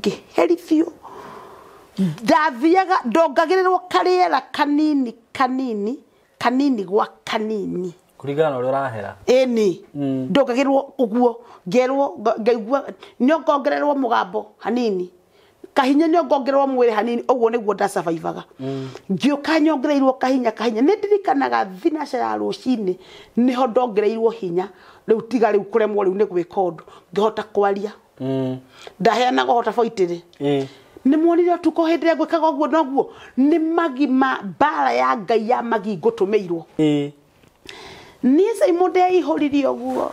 Giherithio ndathiaga ndongagĩrĩrwo karĩera kanini gwa kanini kuringana na ũrĩa ũrahera ĩni ndongagĩrĩrwo ũguo ngerwo ngaigua nyongongererwo mũgambo hanini kahinya nyongongererwo mwĩrĩ hanini ũguo nĩguo ndasurvivaga ngĩũka nyongereirwo kahinya nĩ ndirikanaga thinaca ya rũcinĩ nĩho ndongereirwo hinya rĩu tiga rĩu kũremwo rĩu nĩ gwĩka ũndũ ngĩhota kwaria ndaheanaga hota boitĩrĩ nĩ muonire tuko hĩndĩ gwĩkaga ũguo noguo nĩ magima mbara ya Ngai ya magi ngũtũmĩirwo niĩ Simon ndeihũririe ũguo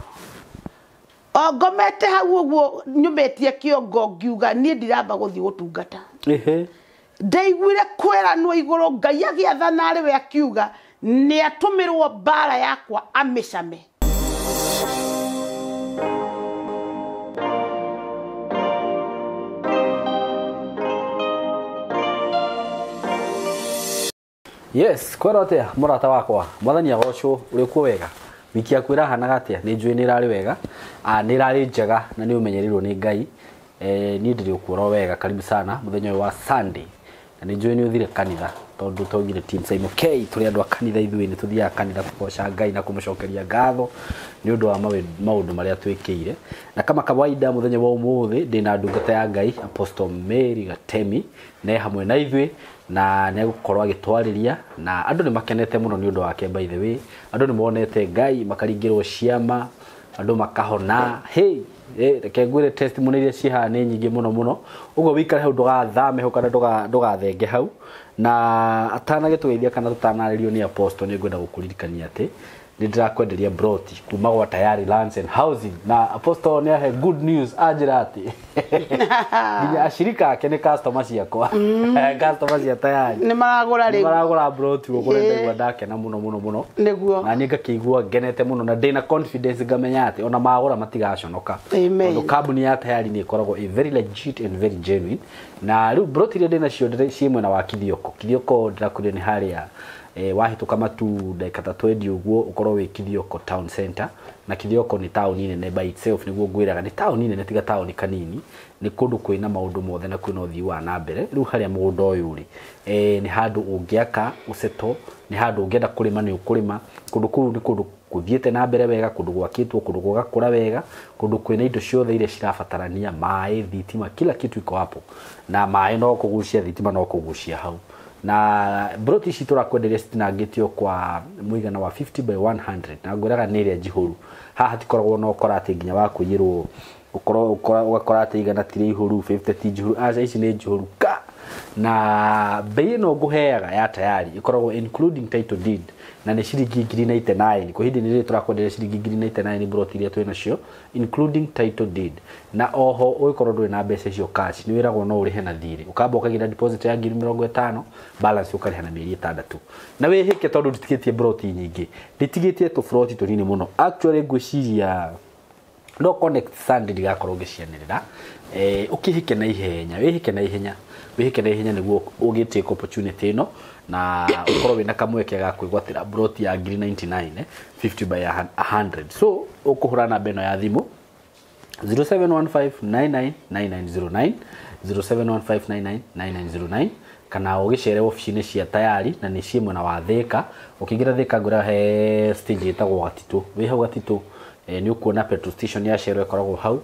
ngomete hau ũguo nyumetie kĩongo ngiuga niĩ ndiramba gũthiĩ gũtungata ndaiguire kwĩranwo igũrũ Ngai agĩathana arĩ we akiuga nĩ atũmĩrwo mbara yakwa amĩcame Yes, kwĩrote mũrata wakwa mwathani agocwo ũrĩ kuo wega wiki yaku ĩrahanaga atĩa nĩ njũĩ nĩ irarĩ wega nĩ irarĩ njega na nĩ ũmenyerirwo nĩ Ngai niĩ ndĩrĩ ũkuona wega karibu sana mũthenya wa Sunday na nĩ njũĩ nĩ ũthire kanitha tondũ twaugire team Simon K tũrĩ andũ a kanitha ithuĩ nĩ tuthiaga kanitha kũgoca Ngai na kũmũcokeria ngatho nĩ ũndũ wa maũndũ marĩa twĩkĩire na kama kawaida mũthenya wa ũmũthĩ ndĩna ndungata ya Ngai Apostle Mary Gatemi na hamwe na ithuĩ na nĩ gũkorwo agĩtwarĩria na andũ nĩ makenete mũno nĩ ũndũ wake by the way andũ nĩ monete Ngai makaringĩrwo ciama andũ makahona hey reke ngwĩre testimony iria ciha nĩ nyingĩ mũno ũguo wĩikare hau ndũgathame hau kana ndũgathenge hau na atanagĩtũgeithia kana tũtanarĩrio nĩ Apostle nĩ ngwenda gũkũririkania atĩ nĩ ndirakwenderia broti kuma gwa Tayari Lands and Housing na Apostle nĩ ahe good news anjĩra atĩ nginya ashirika ake nĩ customer ciakwa customer cia Tayari nĩ maragũra broti ũgũre ndegwa ndake na mũno nĩguo na niĩ ngakĩigua ngenete mũno na ndĩna confidence ngamenya atĩ ona magũra matigaconoka tondũ kambuni ya Tayari nĩ ĩkoragwo a very legit and very genuine na rĩu broti iria ndĩna cio ciĩ mwena wa Kithioko ndĩrakwĩrire nĩ harĩa wahĩtũka matu ndagĩka ta 20 ũguo ũkorwo wĩ Kithioko town center na Kithioko nĩ taũni nene by itself nĩguo ngwĩraga nĩ taũni nene tiga taũni kanini nĩ kũndũ kwĩna maũndũ mothe na kwĩna ũthii wa na mbere rĩu harĩa mũgũnda ũyũ rĩ nĩ handũ ũngĩaka ũceto nĩ handũ ũngĩenda kũrĩma nĩ ũkũrĩma kũndũ kũu nĩ kũndũ gũthiĩte na mbere wega kũndũ gwakĩtwo kũndũ gũgakũra wega kũndũ kwĩna indo ciothe iria cirabatarania maĩ thitima kila kitu iko hapo na maĩ no kũgucia thitima no kũgucia hau na broti ici tũrakwenderia citinangĩtio kwa mũigana wa 50 by 100 na ngwĩraga nĩ ĩrĩa njihũru haha tikoragwo no ũkora atĩ nginya wa kũiyĩrwo ũgakora atĩ igana tirĩ ihũru 50 ti njihũru aca ici nĩ njihũru ka na bei ĩno ngũheaga ya Tayari ĩkoragwo including title deed na nĩ ciringi 99 kwa hindi nĩ tũrakwenderia ciringi 99 broti iria twĩ nacio including title deed na oho ũgĩkorwo ndũrĩ na mbeca icio cash nĩ wĩragwo no ũrĩhe na thirĩ ũkamba ũkagĩra deposit ya 50,000 balance ũkarĩha na mĩeri 6 na wĩhĩke tondũ nditigĩtie broti nyingĩ nditigĩtie tũbroti tũnini mũno actually ngwĩciria no connect Sunday ndigakorwo ngĩcianĩrĩra ũkĩhĩke na ihenya wĩhĩke na ihenya nĩguo ũgĩtake opportunity ĩno na ũkorwo wĩna kamweke ga kwĩgwatĩra broti ya 99 50 by 100 so ũkũhũra namba ĩno ya thimũ 0715999909 0715999909 kana ũgĩcere ofici-inĩ cia Tayari na nĩ ciĩ mwena wa Thĩka ũkĩingĩra Thĩka ngwĩra he stage ĩtagwo Gatitũ wĩ hau Gatitũ nĩ ũkuona petrol station ya Shell ĩkoragwo hau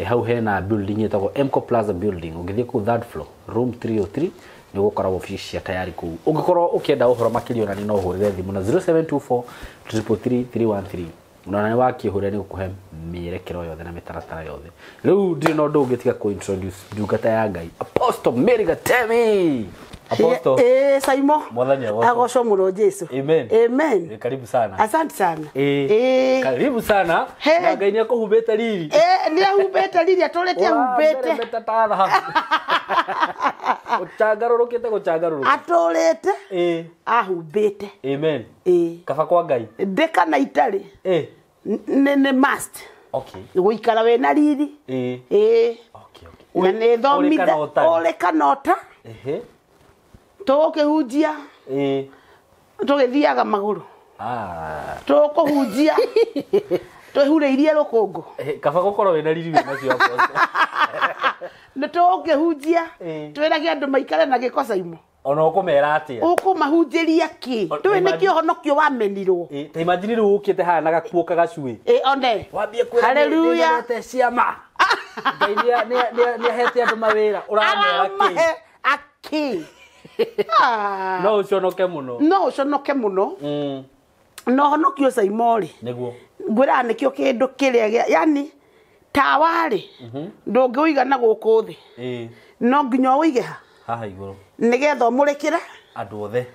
hau hena building ĩtagwo Emco Plaza building ũngĩthiĩ kũu third floor room 303 nĩ gũkoragwo ofici cia Tayari kũu ũngĩkorwo ũkĩenda ũhoro makĩria na no ũhũrĩre thimũ na 0724333313 na nĩ wakĩhũrĩra nĩ gũkũhe mĩerekero yothe na mĩtaratara yothe rĩu ndirĩ na ũndũ ũngĩ tiga kũ-introduce ndungata ya Ngai Apostle Mary Gatemi Apostle Simon mwathani agocwo mũno Jesu amen karibu sana asante sana karibu sana na Ngai nĩ akũhumbĩte riri nĩ ahumbĩte riri atũrĩte ahumbĩte gũchangarũrũkĩte atũrĩte ahumbĩte amen kaba kwa Ngai ndeka na itarĩ nĩ must okay gũikara wĩna riri okay na nĩ thomithia ũrĩ kanota tũkĩhunjia tũgĩthiaga magũrũ tũkũhunjia Twehureirie rukungu kaba gukorwo wina riri nacio apostle nitungihunjia twirage andu maikare na gikosa imo ona ukumera atia ukumahunjiria ki twi nikio honokio wamenirwo ta imagine ru ukite hana na gakuo kagacui one wambie kwira haleluya te ciama ngai ni hete andu mawira uramera aki no uconoke muno no honokio saimori niguo ngwira nikio kindu kiria yani tawari ndungiuiga na guku thi no nginya uige haha iguru nigetha murekere andu othe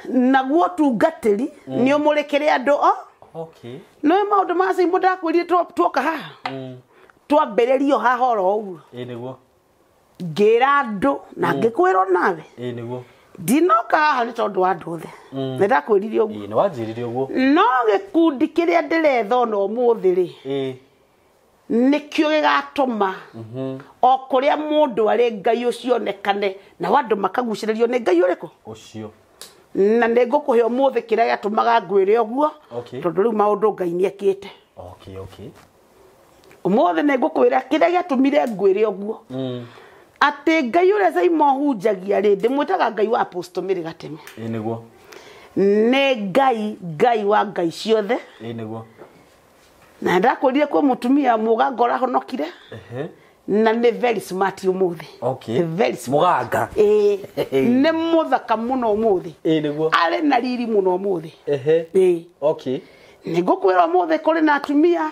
naguo tungatiri ni umurekere andu okay no maundu ma Saimo ndakwirire tuoka haha twambĩrĩrio haha oro ũguo niguo ngira andu na ngikwirwo nawe niguo ndinoka haha nĩ tondũ wa andũ othe nĩ ndakwĩrire ũguo nĩ wanjĩrire ũguo no gĩkundi kĩrĩa ndĩretha ona ũmũthĩ rĩ nikio gigatuma o kuria mundu ari ngai ucio nekane na wandu makaguciririo ni ngai uriku ucio na nigukuhe umuthi kiria gatumaga ngwire uguo tondu riu maundu ngai ni ekite okay umuthi nigukwira kiria gatumire ngwire uguo ati ngai uria Saimo hunjagia ri ndimwitaga ngai wa apostle Mary Gateme niguo ni ngai wa ngai ciothe niguo na ndakwirire kwa mutumia muganga honokire na ni very smart umuthi very muganga ni muthaka muno umuthi niguo ari na riri muno umuthi okay nigukwira umuthi kuri na atumia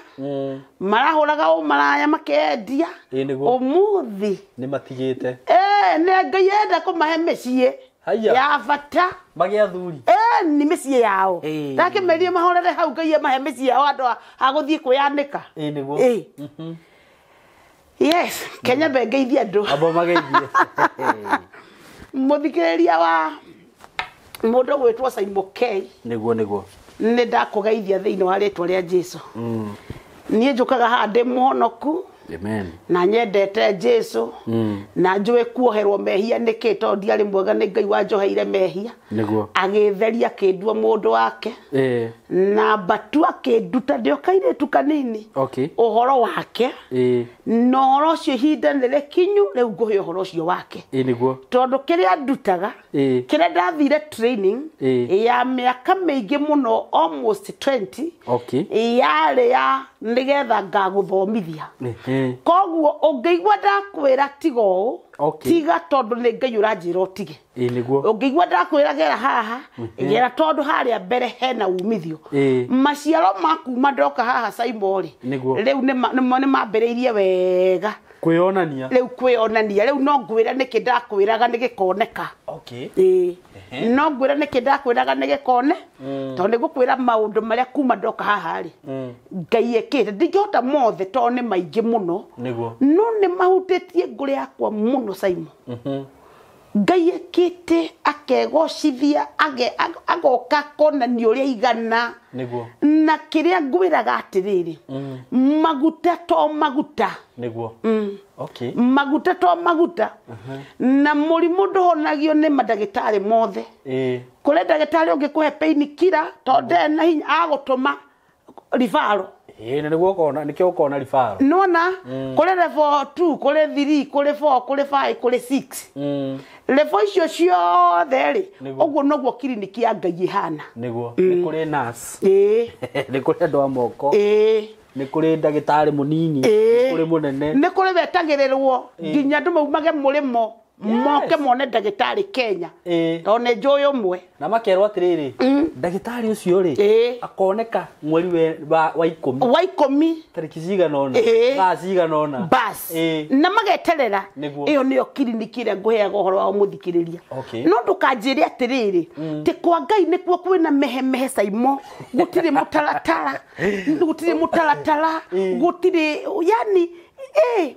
marahuraga umaraya makendia umuthi ni matigite ni ngai enda kumahe mĩciĩ ya bata magia thuri ni mĩciĩ yao ndakimerie mahorere hau ngai mahe mĩciĩ yao andu aguthie kuyanika niguo yes Kenya bengeithia andu abo mageithie muthikiriria wa mundu gwitwo Saimo K niguo ni ndakugeithia thiini wa ritwa ria Jesu nie njukaga haha ndi muhonoku amen na nyendete Jesu na njue kuoherwo mehia niki to ndiari mwega ni ngai wanjoheire mehia niguo agitheria kindua mundu wake na batu akinduta ndiokaire tu kanini uhoro wake no horo cio hinda nire kinyu riu nguhe uhoro cio wake niguo tondu kiria ndutaga kiria ndathire training ya miaka mingi muno almost 20 yari ya nigetha ngaguthomithia koguo ungeigwa ndakwira tigo tiga tondu ni ngai uranjira utige niguo ungeigwa ndakwira gera haha gera tondu haria mbere hena umithio maciaro makuma ndoka haha Saimo ri riu ni mambiriirie wega kwionania riu no ngwira niki ndakwiraga nigikoneka no ngwira niki ndakwiraga nigikone tondu ngukwira maundu maria kuma ndoka haha ri ngai ekite ndingihota mothe tondu ni maingi muno no ni mahutitie nguri yakwa muno Saimo ngai ekite akegocithia agoka konani uria igana na kiria ngwiraga atiriri maguta to maguta niguo maguta to maguta na murimu nduhonagio ni madagitari mothe kuri dagitari ungikuhe pain killer to ndena hinya agutuma rifaro na niguo kona nikio ukona rifaro nona kuri level 2 kuri 3 kuri 4 kuri 5 kuri 6 level icio ciothe ri uguo noguo kiriniki ya ngai ihana niguo ni kuri nurse ni kuri andu amoko ni kuri dagitari munini ni kuri munene ni kuri wetagirirwo nginya andu maumage murimo moke mone dagitari Kenya one njoy umwe na makerwo atiriri dagitari ucio ri akoneka mweri wa 10 tariki ciganona thaa ciganona bas na mageterera iyo niyo kiriniki ria nguheaga uhoro wa muthikiriria no ndukanjire atiriri ti kwa ngai nikuo kwina mehe Saimo gutire mutaratara gutire yani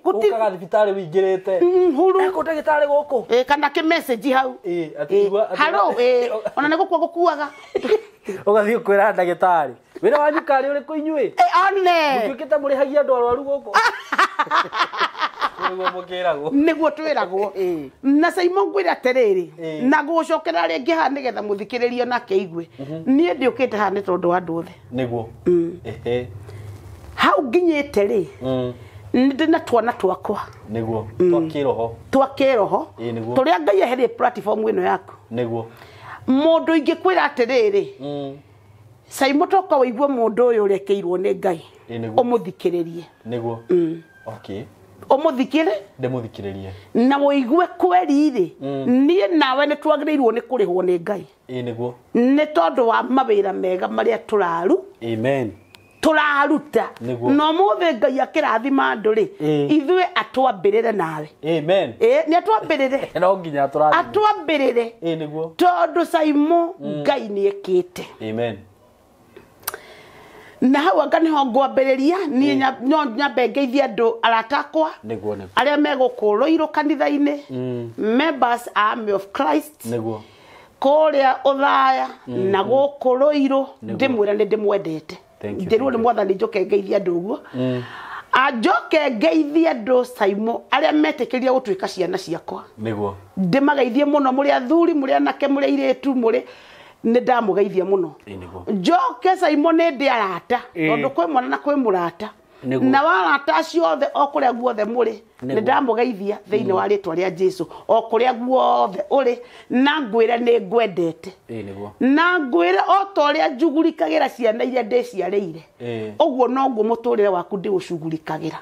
ukaga thibitari wingirite huru ko dagitari guku kana ke message hau atigwa hello ona niguo gukuaga ugathii kwira dagitari wira wanyu kari uri ku inyui one mutwikite muri hagia andu arwaru guku niguo twiragwo na Saimo ngwira atiriri na gucokera ringi ha nigetha muthikiririo nake igwe nie ndiukite ha ni tondu wa andu othe niguo hau nginyite ri ndina twana twakwa niguo twakiroho niguo turia Ngai eherie platform ino yaku niguo mundu ingikwira atiriri Simon toka waigua mundu uyu urekeirwo ni Ngai umuthikiririe niguo okay umuthikire ndemuthikiririe na woigue kweri ri nie nawe ni twagiriirwo ni kurihwo ni Ngai niguo ni tondu wa mawira mega maria turaru amen turaruta no muthe Ngai akirathima andu ri ithue atwambirire nawe amen ni atwambirire no nginya atwambirire niguo tondu Simon Ngai ni ekite amen na hau anga niho ngwambiriria ni nyambe ngeithia andu aratakwa niguo aria megukuruirwo kanitha-ini members Army of Christ niguo kuria uthaya na gukuruirwo ndimwira ni ndimwendete ndirwo ni mwathani njoke ngeithia andu uguo ajoke ngeithia andu Simon aria metikiria gutwika ciana ciakwa niguo ndimageithie muno muri athuri muri anake muri iritu muri ni ndamugeithia muno njoke Simon ni ndi arata tondu kwi mwana na kwi murata na warata acio othe okuria guothe muri ni ndamugeithia thiini wa ritwa ria Jesu okuria guothe uri na ngwire ni ngwendete na ngwire o toria njugurikagira ciana iria ndiciareire oguo noguo muturire waku ndi ucugurikagira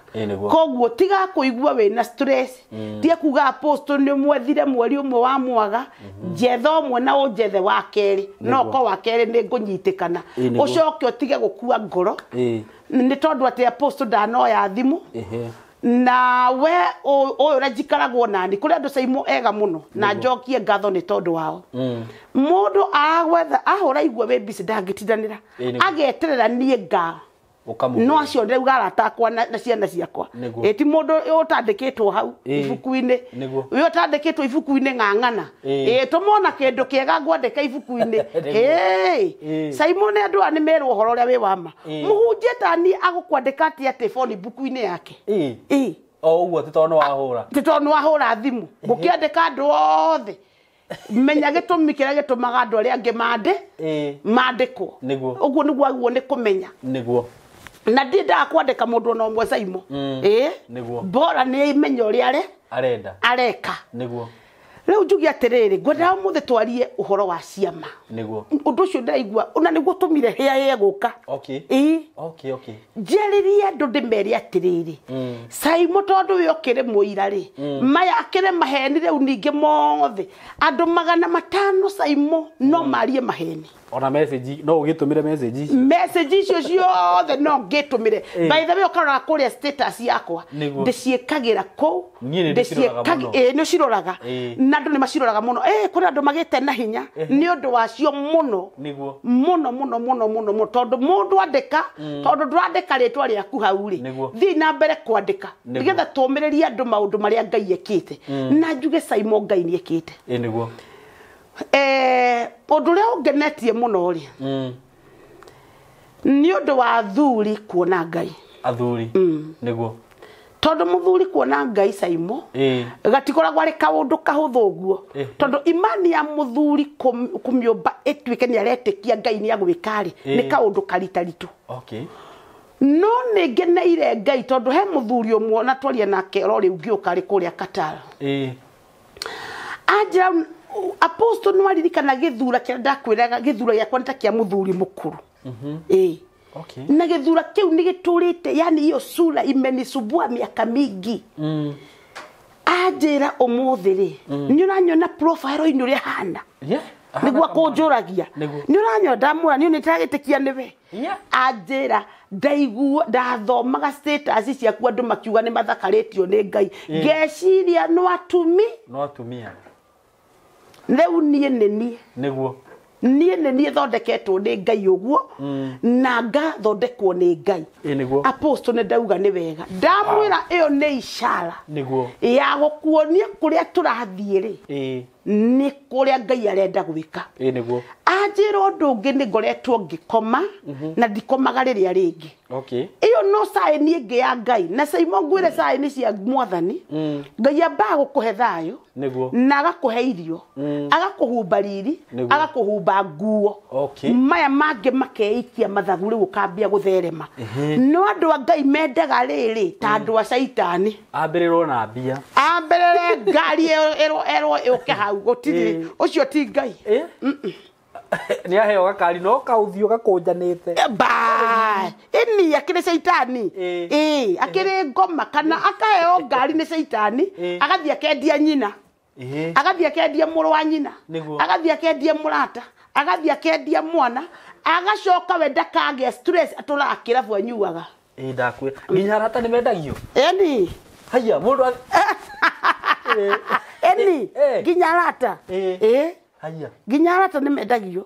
koguo tiga kuigua wina stress tiga kuga apostle ni mwethire mweri umwe wa mwaga jetha umwe na unjethe wa keri no ko wa keri ni ngunyitikana ucoke utige gukua ngoro ni tondu ati apostle ndanoya thimu na we oyo rajikaragwo nani kuri andu Simon ega muno na njokie ngatho ni tondu wao mundu agwetha ahora igwa we bisi ndagitindanira ageterera nie nga no acio ndauga aratakwa na ciana ciakwa ti mundu utandikitwo hau ibuku-ini we utandikitwo ibuku-ini ng'ang'ana tumona kindu kiega ngwandika ibuku-ini Simon andu ani merwo horo ria wi wama muhunjie tani agukwandika atia telefoni ibuku-ini yake uguo titono wahura thimu gukiandika andu othe menya gitumi kiria gitumaga andu aria angi mandikwo uguo niguo aguo ni kumenya niguo na ndida kwandika mundu no mwe Simon niguo bora ni imenya uria areka niguo riu njugi atiriri ngwenda muthe twarie uhoro wa ciama niguo undu ucio ndaigua una niguo tumire hia guka njeririe andu ndimeri atiriri Simon tondu we okire muira ri maya akire maheni riu ningi mothe andu 500 Simon no marie maheni ona message no ugitumire message icio ciothe no ngitumire by the way ukarora kuria status yakwa ndiciekagira ku ndiciekagira no ciroraga na andu ni maciroraga muno kuri andu magite na hinya ni undu wacio muno muno tondu mundu andika tondu ndwandika ritwa riaku hau ri thi na mbere kwandika nigetha tumiririe andu maundu maria Ngai ekite na njuge Simon Ngai ni ekite niguo undu ria ungenetie muno ri ni undu wa athuri kuona Ngai niguo tondu muthuri kuona Ngai Simon gatikoragwo ari kaundu kahuthu guo tondu imani ya muthuri kumiumba etwike ni aretikia Ngai ni agwikari ni kaundu karitaritu no ni ngeneire Ngai tondu he muthuri umwe na twaria nake rori ungiuka ri kuria Katara aja apostle no aririkana githura kia ndakwiraga githura yakwa ntakia muthuri mukuru na githura kiu ni giturite yani iyo sura imenisubua miaka mingi ajira umuthiri ni uranyona profile ino ri hana niguo kunjuragia ni uranyona ndamura ni nitagitikia niwe ajira ndaigua ndathomaga status ciaku andu makiuga ni mathakaritio ni Ngai ngeciria no atumia riu nie niguo nie thondeketwo ni Ngai uguo na ngathondekwo ni Ngai apostle ne ndauga ni wega ndamwira iyo ni ishara niguo ya gukuonia kuria turathie ri nĩ kũrĩa Ngai arenda gwĩka nĩguo anjĩra ũndũ ũngĩ nĩ ngoretwo ngĩkoma na ndikomaga rĩrĩa rĩngĩ ĩyo no saĩni ĩngĩ ya Ngai na Simon ngwĩre saĩni cia Mwathani Ngai ambaga gũkũhe thayũ na agakũhe irio agakũhumba riri agakũhumba nguo maya mangĩ makeikia mathagu rĩu ũkambia gũtherema no andũ a Ngai mendaga rĩrĩ ta andũ a Caitani ambĩrĩrwo na mbia ambĩrĩre ngari erwo yũke hau gũtirĩ ũcio ti Ngai ni aheo gakari no kauthio gakũnjanĩte ini akĩrĩ Caitani akĩrĩ ngoma kana akaheo ngari nĩ Caitani agathiĩ akendia nyina agathiĩ akendia mũrũ wa nyina agathiĩ akendia mũrata agathiĩ akendia mwana agacoka we ndakagĩa stress atũra kĩrabu anyuaga ndakwĩra nginya arata nĩ mendagio eni haya mũndũ eni nginya arata haya nginya arata nĩ mendagio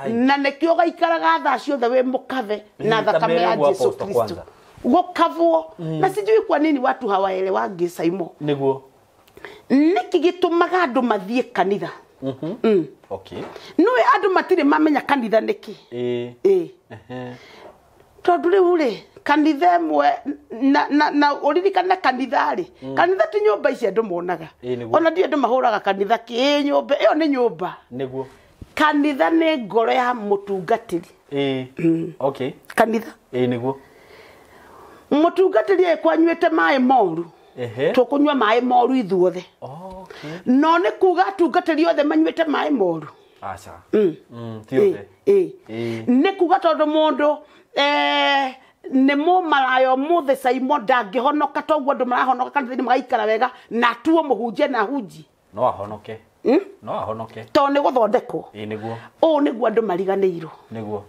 na nĩkĩo gaikaraga thaa ciothe wĩ mũkave na thakame ya Yesu Kristo gũkavwo na sijui kwa nini watu hawaelewangi Simon nĩguo nĩkĩ gĩtũmaga andũ mathiĩ kanitha okay nĩwe andũ matirĩ mamenya kanitha nĩkĩ tondũ rĩu rĩ kanitha ĩmwe na ũririkane kanitha rĩ kanitha ti nyũmba ici andũ monaga ona ndio andũ mahũraga kanitha kĩ nyũmba ĩyo nĩ nyũmba nĩguo kanitha nĩ ngoro ya mũtungatĩri okay kanitha nĩguo mũtungatĩri kwanyuĩte maĩ moru tũkũnyua maĩ moru ithuothe no nĩ kuga atungatĩri othe manyuĩte maĩ moru aca tiothe nĩ kuga tondũ mũndũ nĩ mũmarayo mũthĩ Simon ndangĩhonoka toguo andũ marahonoka kanitha-inĩ magaikara wega na tuo mũhunjia na hunji no ahonoke no ahonoke to nĩ gũthondekwo nĩguo nĩguo andũ mariganĩirwo nĩguo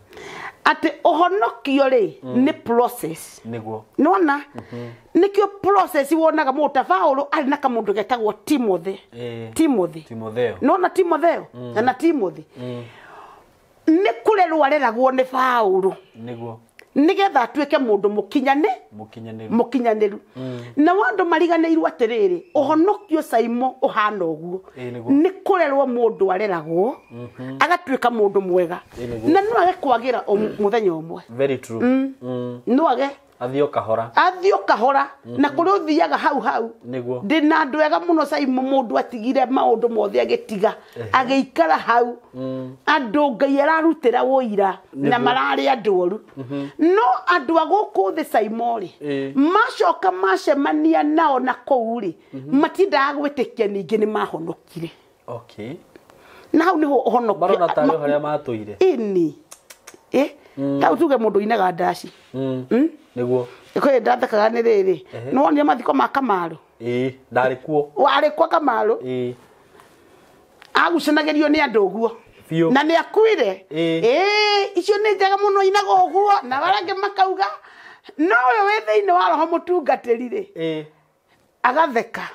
atĩ ũhonokio rĩ nĩ process nĩguo nona nĩkĩo process wonaga mũndũ ta Paulo arĩ na kamũndũ getagwo Timotheo nona Timotheo na Timothy nĩ kũrerwo areragwo nĩ Paulo nĩguo nigetha atuĩke mũndũ mũkinyanĩru na andũ mariganĩirwo atĩrĩrĩ ũhonokio Simon ũhana ũguo nĩ kũrerwo mũndũ areragwo agatuĩka mũndũ mwega na no age kwagĩra mũthenya ũmwe very true no age athio kahora na kũrĩ ũthiaga hau ndĩna andũ ega mũno Simon mũndũ atigire maũndũ mothe agĩtiga agĩikara hau andũ Ngai ararutĩra ũira na mararĩ andũ oru no andũ a gũkũ thĩ Simon rĩ macoka macemania nao na kũu rĩ matindaga gwĩtĩkia ningĩ nĩ mahonokire okay na hau nĩho ũhonokio barona tarĩ harĩa matũire tau tuge mũndũ inaga ndaci nĩguo kwĩ ndathekaga nĩ rĩrĩ no nĩ mathiko ma Kamarũ ndarĩ kuo warĩ kwa Kamarũ agucanagĩrio nĩ andũ ũguo na nĩ akuire icio nĩ njega mũno inaga ũguo na barangĩ makauga no we wĩ thĩinĩ wa roho mũtungatĩri rĩ agatheka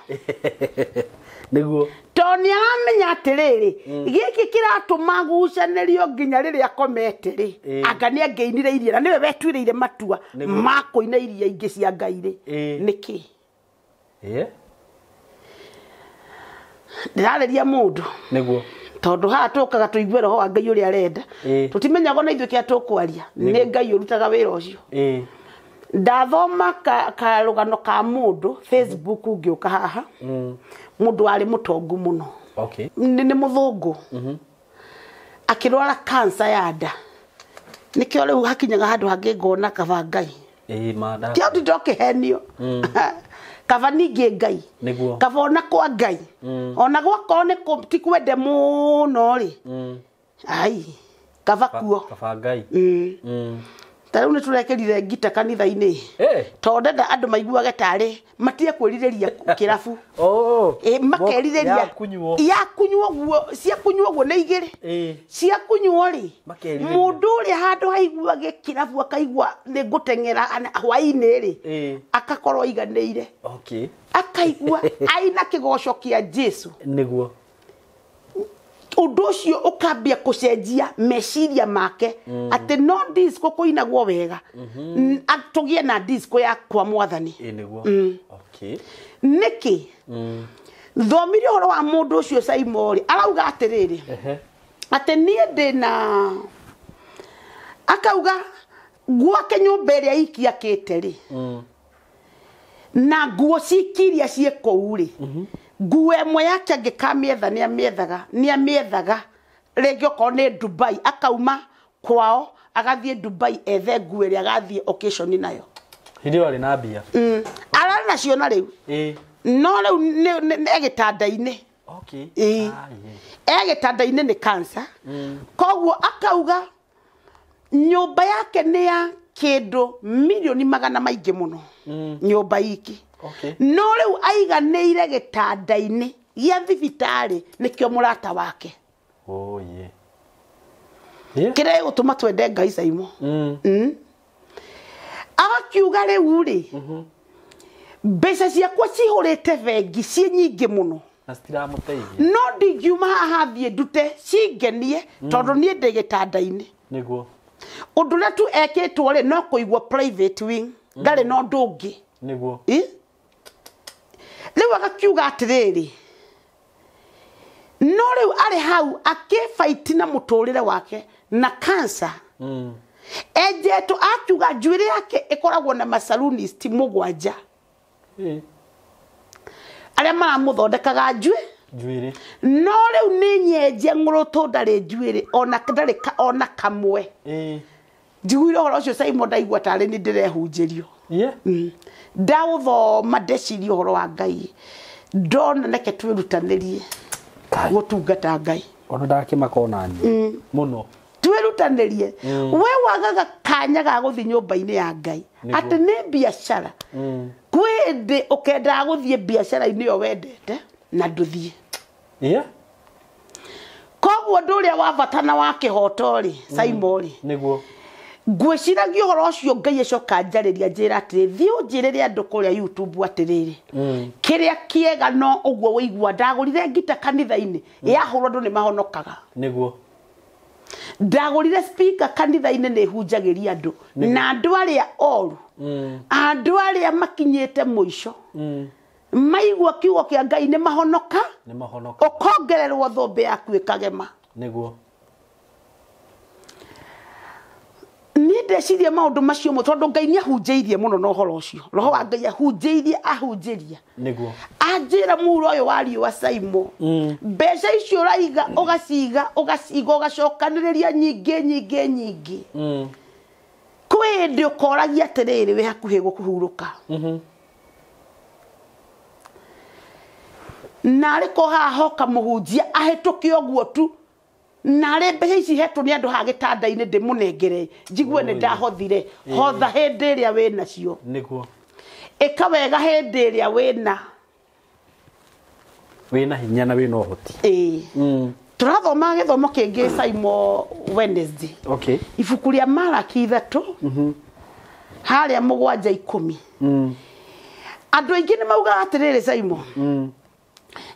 nĩguo to nĩ aramenya atĩrĩrĩ gĩkĩ kĩratũma gucanĩrio nginya rĩrĩa akomete rĩ anga nĩ angĩinire iria na nĩwe wetuĩrĩire matua ma kũina iria ingĩ cia Ngai rĩ nĩkĩ ndĩrarĩria mũndũ nĩguo tondũ haha tũkaga tũigue roho wa Ngai ũrĩa arenda tũtimenyaga na ithuĩ kĩa tũkwaria nĩ Ngai ũrutaga wĩra ũcio ndathoma karũgano ka mũndũ Facebook ngĩũka haha mũndũ arĩ mũtongu mũno nĩ mũthũngũ akĩrwara cancer ya nda nĩkĩo rĩu hakinyaga handũ hangĩ ngona kaba Ngai kĩo ndĩndokĩhenio kaba ningĩ Ngai kaba ona kwa Ngai ona gwakoo nĩ ti kwende mũno rĩ ai kaba kuo kaba Ngai tarĩu nĩ tũrekerire ngita kanitha-inĩ tondũ ndenda andũ maiguage tarĩ matige kwĩrirĩria kĩrabu makerirĩria yakunywo guo ciakunywo guo nĩ igĩrĩ ciakunywo rĩ mũndũ ũrĩa handũ haiguage kĩrabu akaigua nĩ ngũteng'era hwaĩ-inĩ rĩ akakorwo aiganĩire akaigua aina kĩgoco kĩa Jesu nĩguo ũndũ ũcio ũkambia kũcenjia meciria make atĩ no disco kũinagwo wega tũgĩe na disco ya kwa Mwathani nĩguo nĩkĩ thomire horo wa mundu ucio Simon arauga atiriri ati nie ndina akauga gwake nyumba iria ikiakite ri na nguo cikiria cieko uri nguo emwe yake angikamietha ni amiethaga regio ko ni Dubai akauma kwao agathie Dubai ethe nguo iria agathie occasion nayo hindi wali na bia arana nacio na riu no riu ni gitanda-ini okay gitanda-ini ni cancer koguo akauga nyumba yake ni ya kindu milioni magana maingi muno nyumba iki no riu aiganiire gitanda-ini gia thibitari nikio murata wake kire gutuma twende Ngai Simon akiuga riu ri mbeca ciakwa cihurite bengi ci nyingi muno no ndingiuma haha thie ndute cingenie tondu nie ndi gitanda-ini niguo undu ria tu ekitwo ri no kuigwa private wing ndari no ndungi niguo riu agakiuga atiriri no riu ari hau akifight na muturire wake na cancer ejeto akiuga njuire yake ikoragwo na masalonist mugwanja aria maramuthondekaga njuire no riu ni nyenje nguruto ndari njuire ona kamwe njiguire horo ucio Simon ndaigua tari ni ndirehunjirio ndauthoma ndecirie horo wa Ngai ndona neke twirutanirie gutungata Ngai ona ndakimaka onani muno twirutanirie we wagaga kanya ga guthi nyumba-ini ya Ngai ati ni biashara kwende ukenda guthie biashara-ini yo wendete na nduthie koguo nduria wavatana wa kihotori Simon niguo ngwiciragia horo ucio Ngai acoka njariria njira atiri thii unjirire andu kuria YouTube atiriri kiria kiega no uguo wigua ndagurire ngita kanitha-ini yahurwo ndu ni mahonokaga niguo ndagurire speaker kanitha-ini ni hunjagiria andu na andu aria oru andu aria makinyite muico maigua kiugo kia Ngai ni mahonoka ukongererwo thumbi yaku ikagema niguo ni ndecirie maundu macio mo tondu Ngai ni ahunjeirie muno no horo ucio roho wa Ngai ahunjiria niguo anjira muuro uyu wa riwa Simon mbeca icio raiga ugaciga ugacokaniriria nyingi kwende ukoragia atiriri we hakuhi gukuhuruka nari ko hahoka muhunjia ahituke oguo tu nare mbeca ici hetwo ni andu ha gitanda-ini ndimunengere njigue ni ndahothire hotha hindi iria wina cio niguo ikawega hindi iria wina hinya na wina uhoti turathoma githomo kingi Simon Wednesday ibuku ria Malaki 3 haria 7:10 andu aingi ni mauga atiriri Simon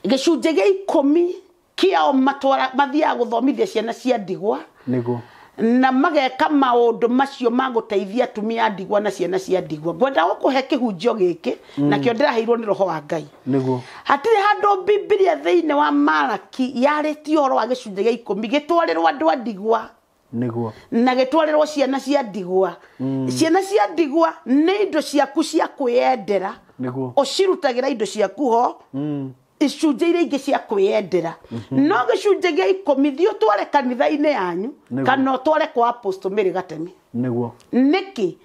gicunje gia 10 kiao mathia guthomithia ciana cia ndigwa niguo na mageka maundu macio maguteithia atumia ndigwa na ciana cia ndigwa ngwenda gukuhe kihunjio giki na kio ndiraheirwo ni roho wa Ngai niguo hatire handu Biblia thiine wa Malaki yareti horo wa gicunje gia 10 gitwarirwo andu a ndigwa niguo na gitwarirwo ciana cia ndigwa ciana cia ndigwa ni indo ciaku cia kwiyendera niguo ucirutagira indo ciaku ho icunje iria ingi cia kwiyendera no gicunje gia 10 thio tware kanitha-ini yanyu kana tware kwa Apostle Mary Gatemi niguo niki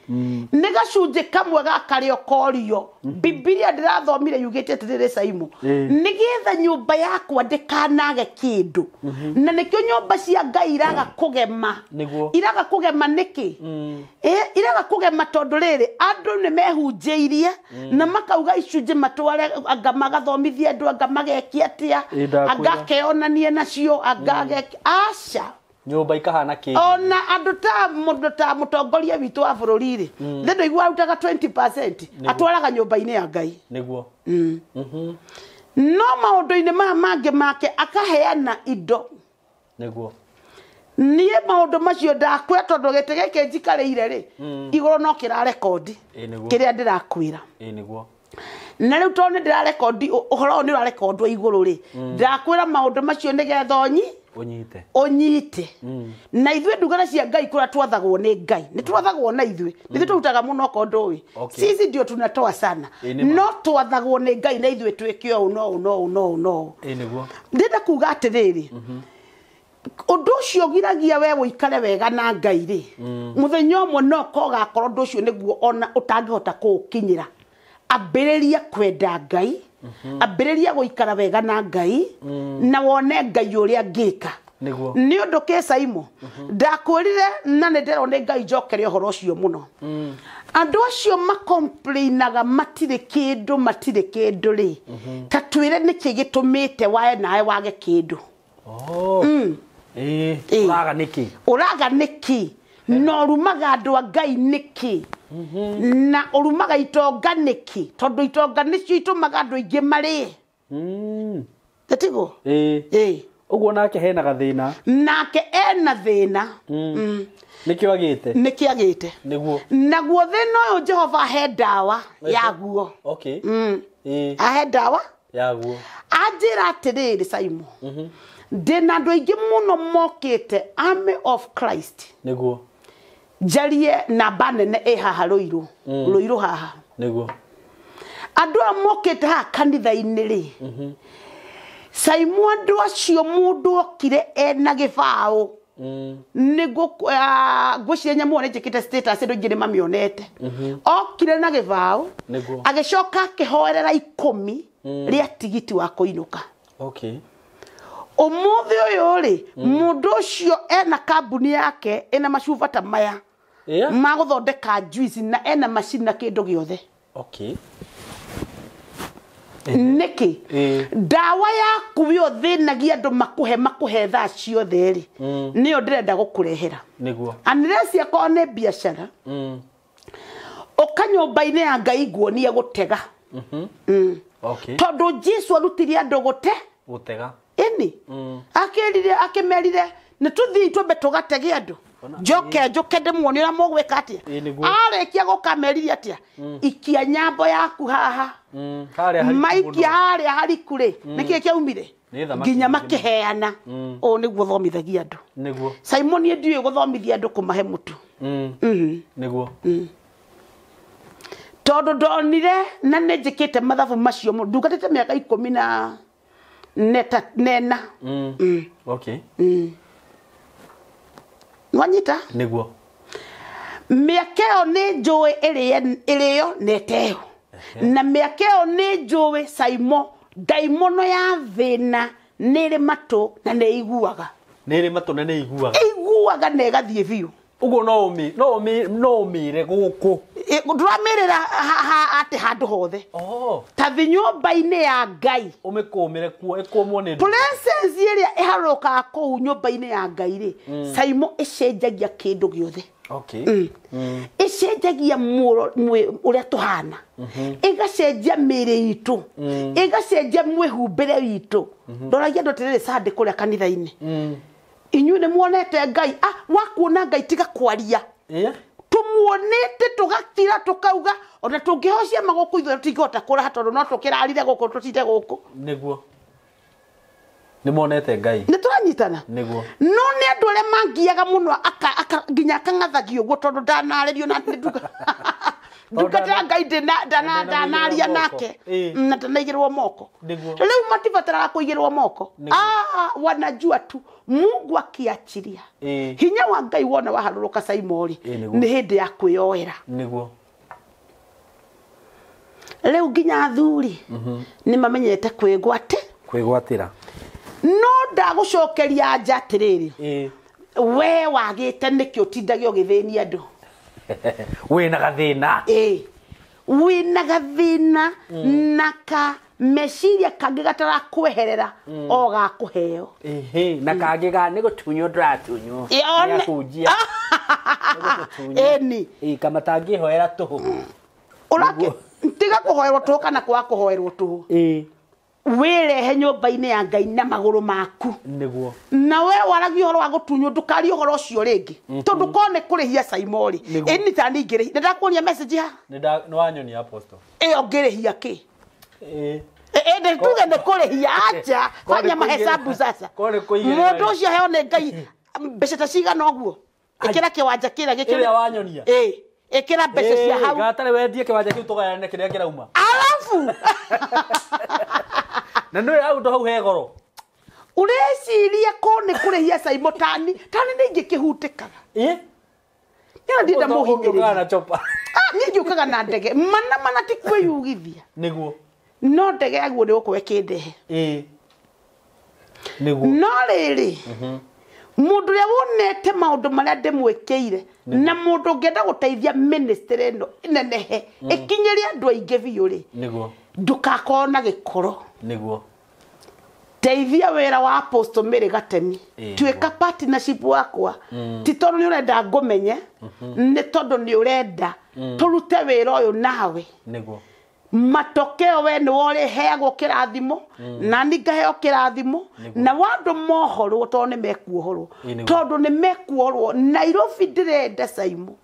ni gacunje kamwe ga kario korio Biblia ndirathomire yugite atiriri Simon nigetha nyumba yakwa ndikanage kindu na nikio nyumba cia Ngai iraga kugema niki iraga kugema tondu riri andu ni mehunjiirie na makauga icunje matware anga magathomithia andu anga magekia atia anga keonanie nacio anga aca nyumba ikahana ki ona andu ta mutongoria witu wa bururi-ri ndio igwa arutaga 20% atwaraga nyumba-ini ya Ngai niguo no maundu-ini mangi make akaheana indo niguo nie maundu macio ndakwira tondu gite gike njikareire ri iguru no kira record kiria ndirakwira niguo na riu tone ndira record uhoro ni ura record wa iguru ri ndakwira maundu macio ni gethonyi unyite na ithwe ndugana cia Ngai kura twathagwo ni Ngai ni twathagwo na ithwe nithu turutaga muno kondo wi sisi ndio tunatoa sana no twathagwo ni Ngai na ithwe twikio no niguo ndenda kuga atiriri undu ucio giragia we wikare wega na Ngai ri muthenya umwe no koga korwo undu ucio niguo ona utangihota kukinyira ambiriria kwenda Ngai ambiriria guikara wega na Ngai na wone Ngai uria ngika ni undu kesa imo ndakwirire na ne ndirone Ngai njokere uhoro ucio muno andu acio makomplainaga matire kindu ri ta twire niki gitumite wae nae wage kindu uraga niki no rumaga andu a Ngai niki na urumaga itonga niki tondu itonga nicio itumaga andu ingi mari tatigo uguo nake hena gathina nake ena thina niki agite niguo naguo thina uyu Jehova he dawa yaguo ahe dawa yaguo anjira atiriri Simon ndina andu aingi muno mokite Army of Christ niguo jarie na banene haha ruiru haha niguo andu amokite ha kanitha-ini ri Simon andu acio mundu okire ena gibao niguo gwiciria nyamu one njikite status andu aingi ni mamionete okire na gibao agicoka akihoerera 10 ria tigiti wa kuinuka umuthi uyu ri mundu ucio ena kambuni yake ena macuba ta maya ma guthondeka juice na ena machine na kindu giothe niki dawa yaku yothinagia andu makuhe thaa ciothe ri niyo ndirenda gukurehera niguo unless yakwa ne biashara ukanyumba-ini ya Ngai nguonie gutega tondu Jesu arutirie andu gutega ini akimerire ni tuthii twambe tugatege andu njoke ndimwoni na mugwika atia arikia gukameriria atia ikia nyambo yaku haha maikia haria hariku ri niki kiaumire nginya makiheana o niguo thomithagia andu niguo Simon ndiwe guthomithia andu kumahe mutu niguo tondu ndonire na njikite mathabu macio ndugatite miaka 10 nena nwanyita niguo miakeo ni njui iriyo neteo na miakeo ni njui Simon daimono ya thina niri matu na ne iguaga iguaga na igathie biu uguo no umire guku nduramirira ati handu hothe ta nyumba-ini ya Ngai umikumire kuo ikumwo ni presence iria iharuka ku nyumba-ini ya Ngai ri Simon icenjagia kindu giothe icenjagia uria tuhana igacenjia miri itu igacenjia mwihumbire witu ndoragia ndo tiriri Sunday kuria kanitha-ini inyu ni muonete Ngai wakuona Ngai tiga kwaria tumuonete tugakira tukauga ona tungihocia maguku ithu tingihota kuraha tondu no tukirarire guku tutite guku niguo ni monete Ngai ni turanyitana niguo no ni andu aria mangiaga muno nginya akangathagio guo tondu ndanaririo na nduka ndukatira Ngai ndanaria nake na ndanaigirwo moko riu matibataraga kuigirwo moko wanajua tu Mungu akiachiria hinya wa Ngai wona waharuruka Simon ni hindi ya kwioera niguo riu nginya athuri ni mamenyete kwigwatira no ndagucokeria anja atiriri we wagite niki utindagio githini andu wina gathina wina gathina naka meciria kangi gatara kweherera o gakuheo na kangi ga ni gutunyo ndiratunyo ya kujia eni kama tangi hoera tuhu urake tiga kuhoerwo tuhu kana kwa kuhoerwo tuhu wirehe nyumba-inĩ ya Ngai na magũrũ maku niguo na we waragia ũhoro wa gũtunywo ndũkarie ũhoro ũcio rĩngĩ tondũ kone kũrĩhia Saimori ĩni ta ningĩrĩhi ndakuonia message ha nĩ wanyonia apostle ĩyo ngĩrĩhia kĩ ende tuge nĩ kũrĩhia acha fanya mahesabu sasa mũndũ ũcio heo nĩ Ngai mbeca ta cigana ũguo ĩkĩra kĩwanja kĩrĩa gĩkĩrĩa wanyonia ĩkĩra mbeca cia hau gatarĩ wendie kĩwanja kĩu tũgayane kĩrĩa kĩrauma alafu na nĩ hau hau he goro ureciria ko nĩ kũrĩhia Saimotani tani nĩ ingĩkĩhutĩkaga nĩyo ndĩenda mũhinyĩrĩria na chopa niĩ njũkaga na ndege mana ti kwĩyugithia nĩguo no ndege yaguo nĩ gũkũ ĩkĩndehe nĩguo no rĩrĩ mũndũ ũrĩa wonete maũndũ marĩa ndĩmwĩkĩire na mũndũ ũngĩenda gũteithia ministry ĩno nenehe ĩkinyĩre andũ aingĩ biũ rĩ nĩguo ndũkakorwo na gĩkoro nĩguo teithia wĩra wa Apostle Mary Gatemi tuĩka partnership wakwa ti tondũ nĩ ũrenda ngũmenye nĩ tondũ nĩ ũrenda tũrute wĩra ũyũ nawe nĩguo matokeo we nĩ woriheagwo kĩrathimo na nĩ ngaheo kĩrathimo na wandũ mohorwo tondũ nĩ mekuohorwo tondũ nĩ mekuohorwo Nairobi ndĩrenda Saimo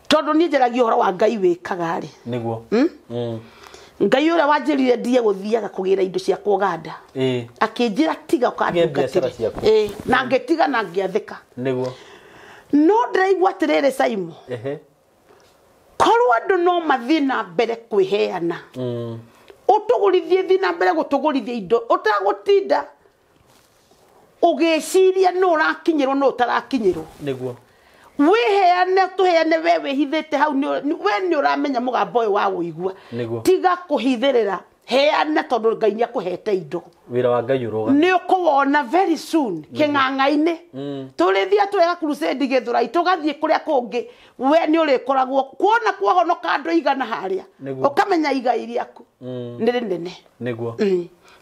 tondũ niĩ njaragia ũhoro wa Ngai wĩkaga rĩ nĩguo Ngai ũrĩa wanjĩrire ndie gũthiaga kũgĩra indo cia kũganda akĩnjĩra tiga ũkandungatĩre na ngĩtiga na ngĩathĩka nĩguo no ndĩraigua atĩrĩrĩ Saimo korwo andũ no mathiĩ na mbere kwĩheana ũtũgũrithie thiĩ na mbere gũtũgũrithia indo ũtagũtinda ũgĩciria nũ ũrakinyĩrwo nũ ũtarakinyĩrwo nĩguo wiheane tuheane we wĩhithĩte hau we nĩ ũramenya mũgambo ũyũ wa wũigua tiga kũhithĩrĩra heana tondũ Ngai nĩ akũhete indo wĩra wa Ngai ũroga nĩ ũkũwona very soon kĩng'ang'a-inĩ tũrĩthia twega crusade Gĩthũrai tũgathiĩ kũrĩa kũngĩ we nĩ ũrĩkoragwo kuona kuohonoka andũ igana harĩa ũkamenya igai rĩaku nĩ rĩnene nĩguo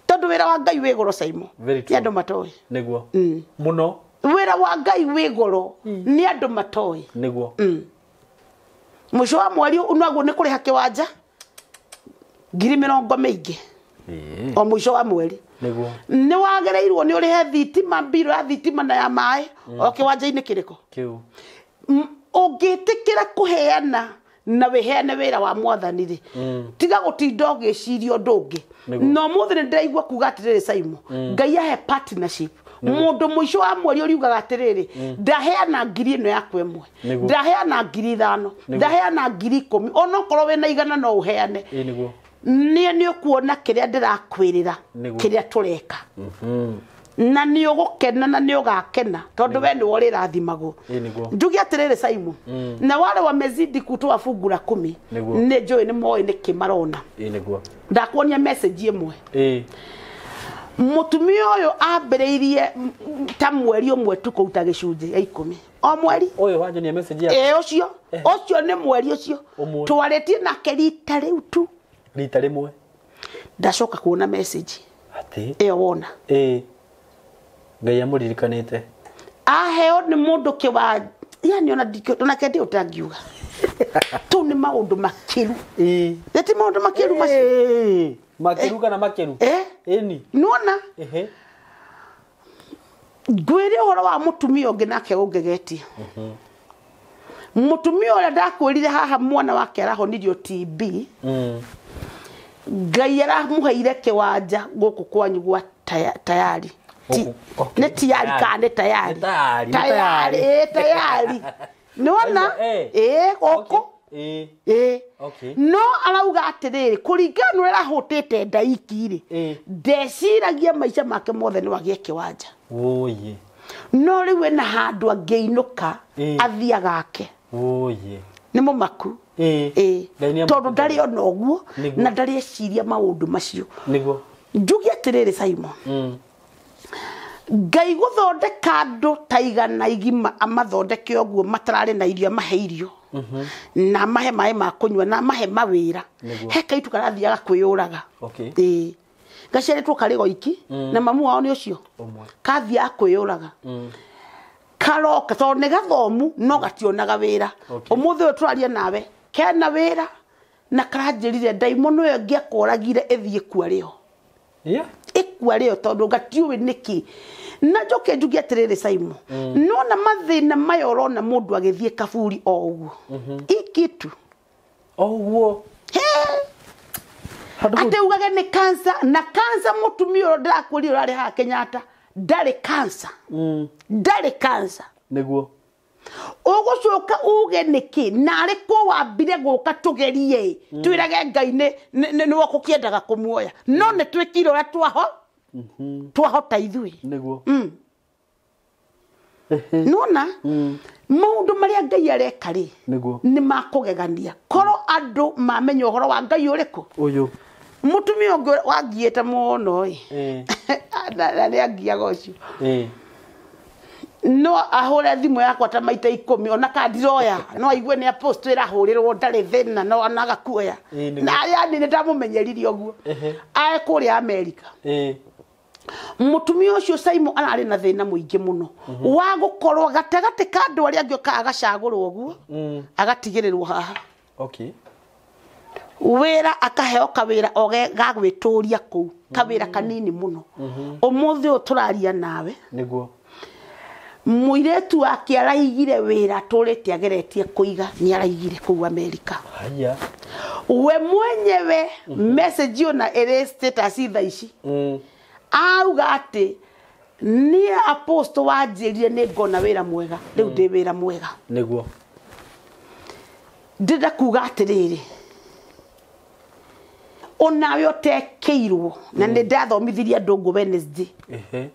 tondũ wĩra wa Ngai wĩ goro Saimo nĩ andũ matoĩ nĩguo mũno wĩra wa Ngai wĩ goro nĩ andũ matoĩ nĩguo mũico wa mweri unaguo nĩ kũrĩha kĩwanja 70,000 mĩingĩ o mũico wa mweri nĩguo nĩ wagĩrĩirwo nĩ ũrĩhe thitima mbiro ya thitima na ya maĩ o kĩwanja-inĩ kĩrĩkũ kĩu ũngĩtĩkĩra kũheana na wĩheane wĩra wa Mwathani rĩ tiga gũtinda ũgĩciria ũndũ ũngĩ no mũthĩ nĩ ndĩraigua kuga atĩrĩrĩ Saimo Ngai ahe partnership mũndũ mũico wa mweri ũriugaga atĩrĩrĩ ndaheana 1,000 yakwa ĩmwe ndaheana 5,000 ndaheana 10,000 onokorwo wĩna igana no ũheane nĩ ũkuona kĩrĩa ndĩrakwĩrĩra kĩrĩa tũreka na nĩ ũgũkena na nĩ ũgakena tondũ we nĩ ũrĩrathimagwo njuge atĩrĩrĩ Saimo na wale wamezidi kutoa fungu la 10 nĩ njũĩ nĩ moĩ nĩ kĩmarona ndakuonia message ĩmwe mutumia ũyũ ambĩrĩirie ta mweri ũmwe tu kũruta gĩcunjĩ ya 10 o mweri ũyũ wanjonia message ya ũcio nĩ mweri ũcio twarĩtie nake rita rĩu tu rita rĩmwe ndacoka kuona message atĩ ĩyo wona Ngai amũririkanĩte aheo nĩ mũndũ kĩwa yani ona kĩndĩ ũtangiuga tu nĩ maũndũ makĩru ti maũndũ makĩru macio makĩru kana makĩru ĩni nona ngwĩre ũhoro wa mũtumia ũngĩ nake ũngegetie mũtumia ũrĩa ndakwĩrire haha mwana wake arahonirio TB Ngai aramũheire kĩwanja gũkũ kwanyu gwa tayari nĩ tayari kana tayari nona gũkũ no arauga atĩrĩrĩ kũringana na ũrĩa arahũtĩte ndaiki rĩ ndeciragia maica make mothe nĩ wagĩe kĩwanja no rĩu ena handũ angĩinũka athiaga ake nĩ mũmaku tondũ ndarĩ ona ũguo na ndarĩ eciria maũndũ macio njuge atĩrĩrĩ Simon Ngai gũthondeka andũ ta igana igima amathondeke ũguo matararĩ na irio amahe irio na mahe maĩ ma kũnyua na mahe mawĩra he kaitu karathiaga kwĩyũraga gaciarĩtwo karĩ goiki na mamu wao nĩ ũcio kathiaga kwĩyũraga karoka tondũ nĩ gathomu no gationaga wĩra ũmũthĩ ũyũ tũraria nawe kena wĩra na karanjirire daimono yo ngiakoragire ethie kwa rĩo ikwa rĩo tondu ngatiuwe niki na njoke njugi atiriri Saimo no na mathina mayoro na mundu agithie kaburi o uguo ikitu o uguo ate ugage ni cancer na cancer mutumio ndirakwiri urari ha Kenyatta ndari cancer ndari cancer niguo ugucoka uge niki nari ko wambire guka tugerie twirage Ngai ni wako kiendaga kumuoya no ne twikire ura twahota ithui niguo nona maundu maria Ngai areka ri niguo ni makugegania koro andu mamenya uhoro wa Ngai uriku uyu mutumia ungi wangiete muno na ni angiaga ucio no ahore thimu yakwa ta maita 10 ona kandiroya no aigue ni apost irahurirwo ndari thina no anaga kuoya na yani ni ndamumenyeriri oguo ae kuri America mutumia ucio Saimo arari na thina muingi muno wa gukorwo gatagati ka andu aria angĩ agacagurwo oguo agatigirirwo haha wira akaheo kawira oge gagwituria ku kawira kanini muno umuthi uturaria nawe niguo muiretu wake araigire wira turite ageretie kuiga ni araigire ku America haya we mwenyewe message ona ere status thaici auga ati ni apostle wanjirire ni ngona wira mwega riu ndi wira mwega niguo ndida kuga atiriri onawe otekeirwo na ni ndathomithirie andu ngo Wednesday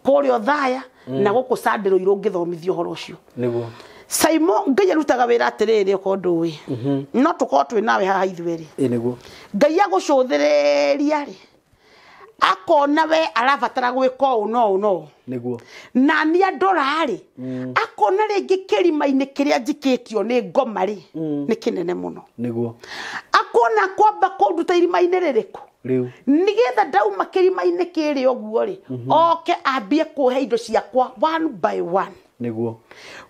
kurio thaya na guku sandiro irungithomithio horo ucio niguo Saimo Ngai arutaga wira atiriri ukondu wi no tuko twi nawe haha ithweri niguo Ngai agucuthiriria ri akona we arabatara gwika no niguo na ni andora ri akona ringi kirima-ini kiria njikitio ni ngoma ri ni kinene muno niguo akona kwamba kunduta irima-ini ririku riu nigetha ndauma kirima-ini kiri oguo ri oke ambie kuhe indo ciakwa one by one niguo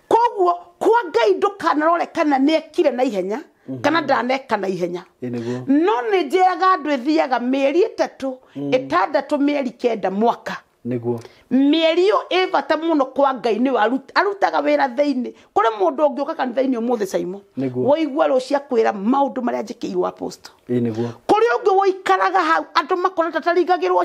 koguo kwa Ngai ndukanarore kana nekire na ihenya kana ndaneka na ihenya niguo no ni njiraga andu ithiaga mieri 3 6 mieri 9 mwaka niguo mieri yo evata muno kwa Ngai ni arutaga wira theini kuri mundu ungiuka kanitha-ini umuthi Saimo woigua rucia kwira maundu maria njikirwo apostle niguo kuri ungi woikaraga hau andu makona tatarigagirwo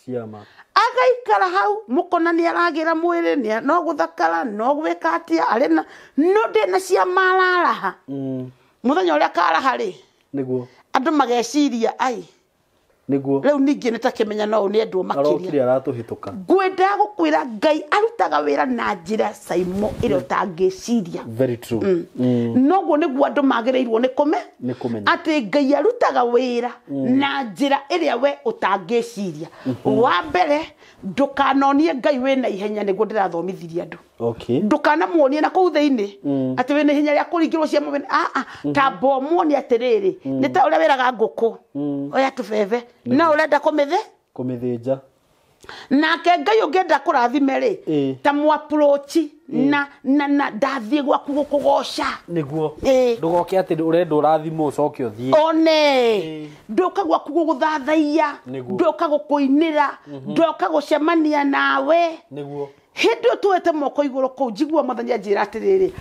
ciama agaikara hau mukona ni aragira mwiri ni no guthakara no gwika atia arena no ndina cia mararaha muthenya uria karaha ri niguo andu mageciria ai niguo riu ningi nitakimenya no ni endwo makiria arokiri aratuhituka ngwenda gukwira Ngai arutaga wira na njira Saimo ire utangiciria very true noguo niguo andu magirirwo ni kumenya ati Ngai arutaga wira na njira ire we utangiciria wa mbere ndukanonie Ngai we na ihenya niguo ndirathomithiria andu ndukana muonie na kuu theini ati we na ihenya ria kuringirwo cia mwe tambo muonie atiriri ni ta uria wiraga nguku oya tubebe na urenda kumithija nake Ngai ungenda kurathime ri ta mu approach na ndathie gwaku gukugoca niguo ndugoke ati urenda urathimo ucoke uthie one nduka gwaku guguthathaia nduka gukuinira nduka gucemania nawe niguo hindu tuwete moko iguru ku njigua muthenya njira atiriri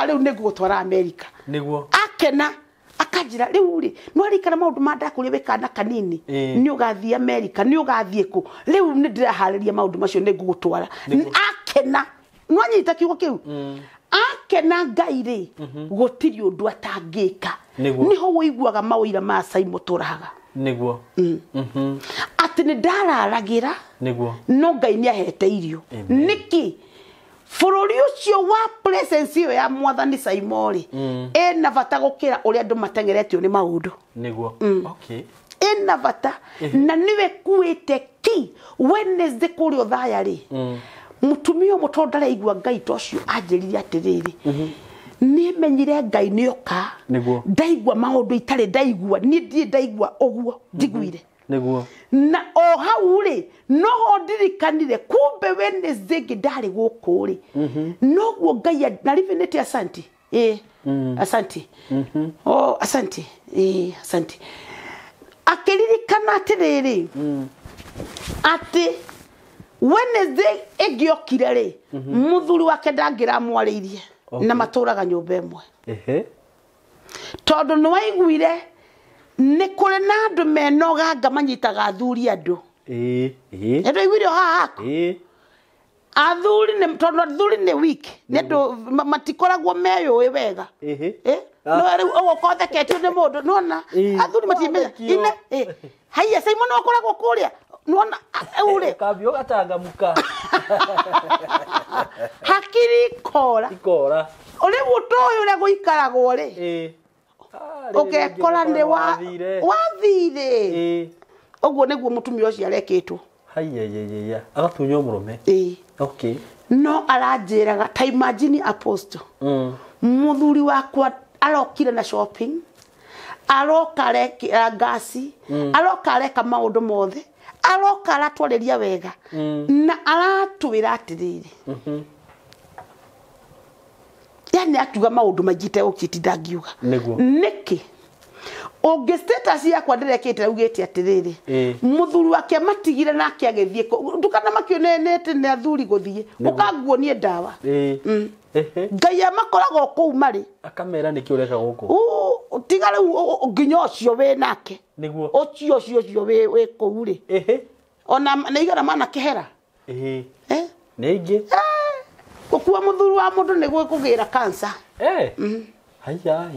riu nigutwara America niguo akena akanjira riu ri no arikana maundu mandakuri wikana kanini ni ugathie America ni ugathie ku riu ni ndirahariria maundu macio ni ngugutwara akena no anyita kiugo kiu akena Ngai ri gutiri undu atangika niho wiguaga mawira ma Saimo turaga niguo ati ni ndararagira niguo no Ngai ni ahete irio niki bururi ucio wa presence yo ya mwathani Saimo ri ena bata gukira uria andu matengeretio ni maundu niguo ena bata na niwe kuite ki Wednesday kurio thaya ri mutumio mutondare igwa Ngai tocio anjirire atiriri ni menyire Ngai ni oka ndaigwa maundu itare ndaigwa ni ndie ndaigwa oguo njiguire niguo na o hau ri no ndirikanire kumbe Wednesday ngindari guku ri no guo Ngai na rivenete asanti Asante. Oh, asante. Asante. Akeririkana atiriri. Ati Wednesday egiokire ri muthuri wake ndangira mwariirie na maturaga nyumba imwe. Tondu ni waiguire ni kuri na andu menoga ngamanyitaga athuri andu. Endo igwire haha. Athuri ne tondu athuri ne week nendo matikoragwo meyo wega. No riu ogokotheketio ni mundu nona athuri matimenya ine haiya Simon okoragwo kuria nona ure kabio gatangamuka hakiri ikora uri gutoyo ule guikaragwo ri ugekora ndi wathire oguo niguo mutumia ucio areketwo haiya agatunyo murume okay no aranjiraga ta imagine apostle muthuri wakwa arokire na shopping arokare gasi arokare ka maundu mothe arokara twariria wega na aratwira atiriri yani atuga maundu magite ukitindangiuga niki Oge status yakwa ndirekete ugete atiriri muthuri wake matigire nake agethie ndukana makio nete ne athuri guthie ukaguo nie ndawa ngai amakorago kou mari akamera niki ureka guku tigare nginya ucio we nake niguo ucio we kou ri ona neigara mana kihera neige gukua muthuri wa mundu niguo kugira cancer haya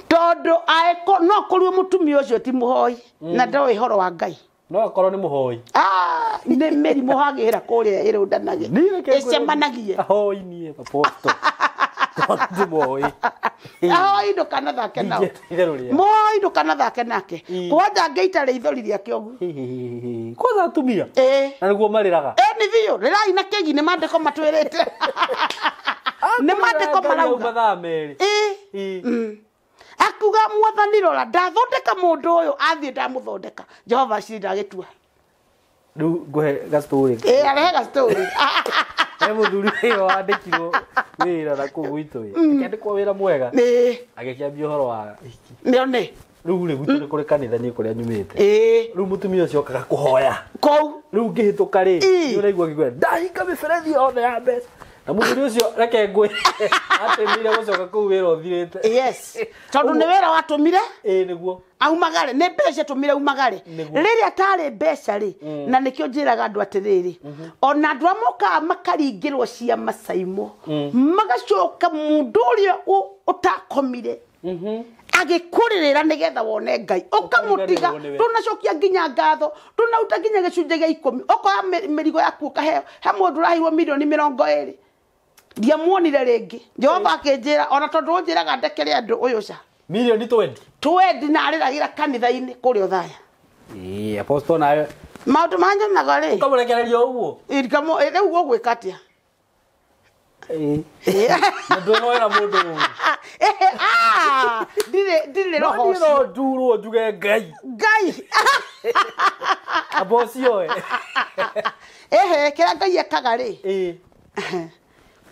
Todo aeko no kuri mutumia ucio ti muhoi na ndawe horo wa ngai no akorwo ni muhoi ne meri muhagira kuria irundanagie ecemanagie hoi nie apostle ndi muhoi hoi ndo kana thake nao moi ndo kana thake nake kwanja ngeita reithori riake ogu kwaza atumia na niguo mariraga ni thio rirai na kegi ne mandiko matwirite ne mandiko marauga mathameri akuga mwathani rora ndathondeka mundu uyu athie ndamuthondeka Jehova cinda gitua riu nguhe ga story arehe ga story muthuri uyu wandikirwo wira na kugwitu akandikwo wira mwega agikiambia uhoro wa nione riu gwitu ni kuri kanitha ni kuria nyumite riu mutumia ucio okaga kuhoya kou riu ngihituka ri ni uraigua ngigwa ndahinga miberethi yothe ya mbeca na muthuri ucio reke ngwe atemire gucoka kuu wira uthirite yes tondu ni wira watumire niguo aumagare ne mbeca tumire aumagare riri atari mbeca ri na nikio njiraga andu atiriri ona andu amoka makaringirwo cia masaimo magacoka mundu uria utakomire agikuririra nigetha wone ngai ukamutiga tunacokia nginya ngatho tunauta nginya gicunje gia 10 okoya mirigo yaku ukaheo he mundu rahirwo milioni 20 dia muonire ringi Jehova akinjira ona tondu njiraga ndekere andu uyu ca milioni 20 na ariragira kanitha-ini kuri Othaya apostle nayo maundu manje nagari ukamurekereria uguo irikamo riu gugwika atia ndu no era mundu dire roho no nduro njuge ngai abosio kira ngai ekaga ri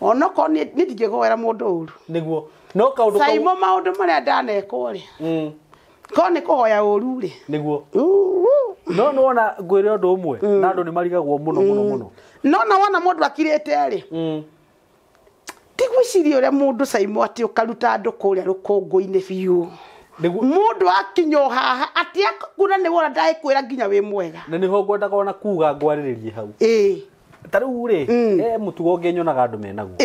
onoko ni ndigegwera mundu uru niguo no kaundu saimo maundu maria ndanekwo ri ko ni kuhoya uru ri niguo no wona ngwire undu umwe na andu ni marigagwo muno no na wona mundu akirite ri tigwiciria uria mundu saimo ati ukaruta andu kuria rukungu-ini biu mundu akinyo haha ati akuna ni wona ndaikwira nginya wi mwega na niho ngwenda kona kuga ngwariririe hau tariu ri mutugo ungenyonaga andu menaguo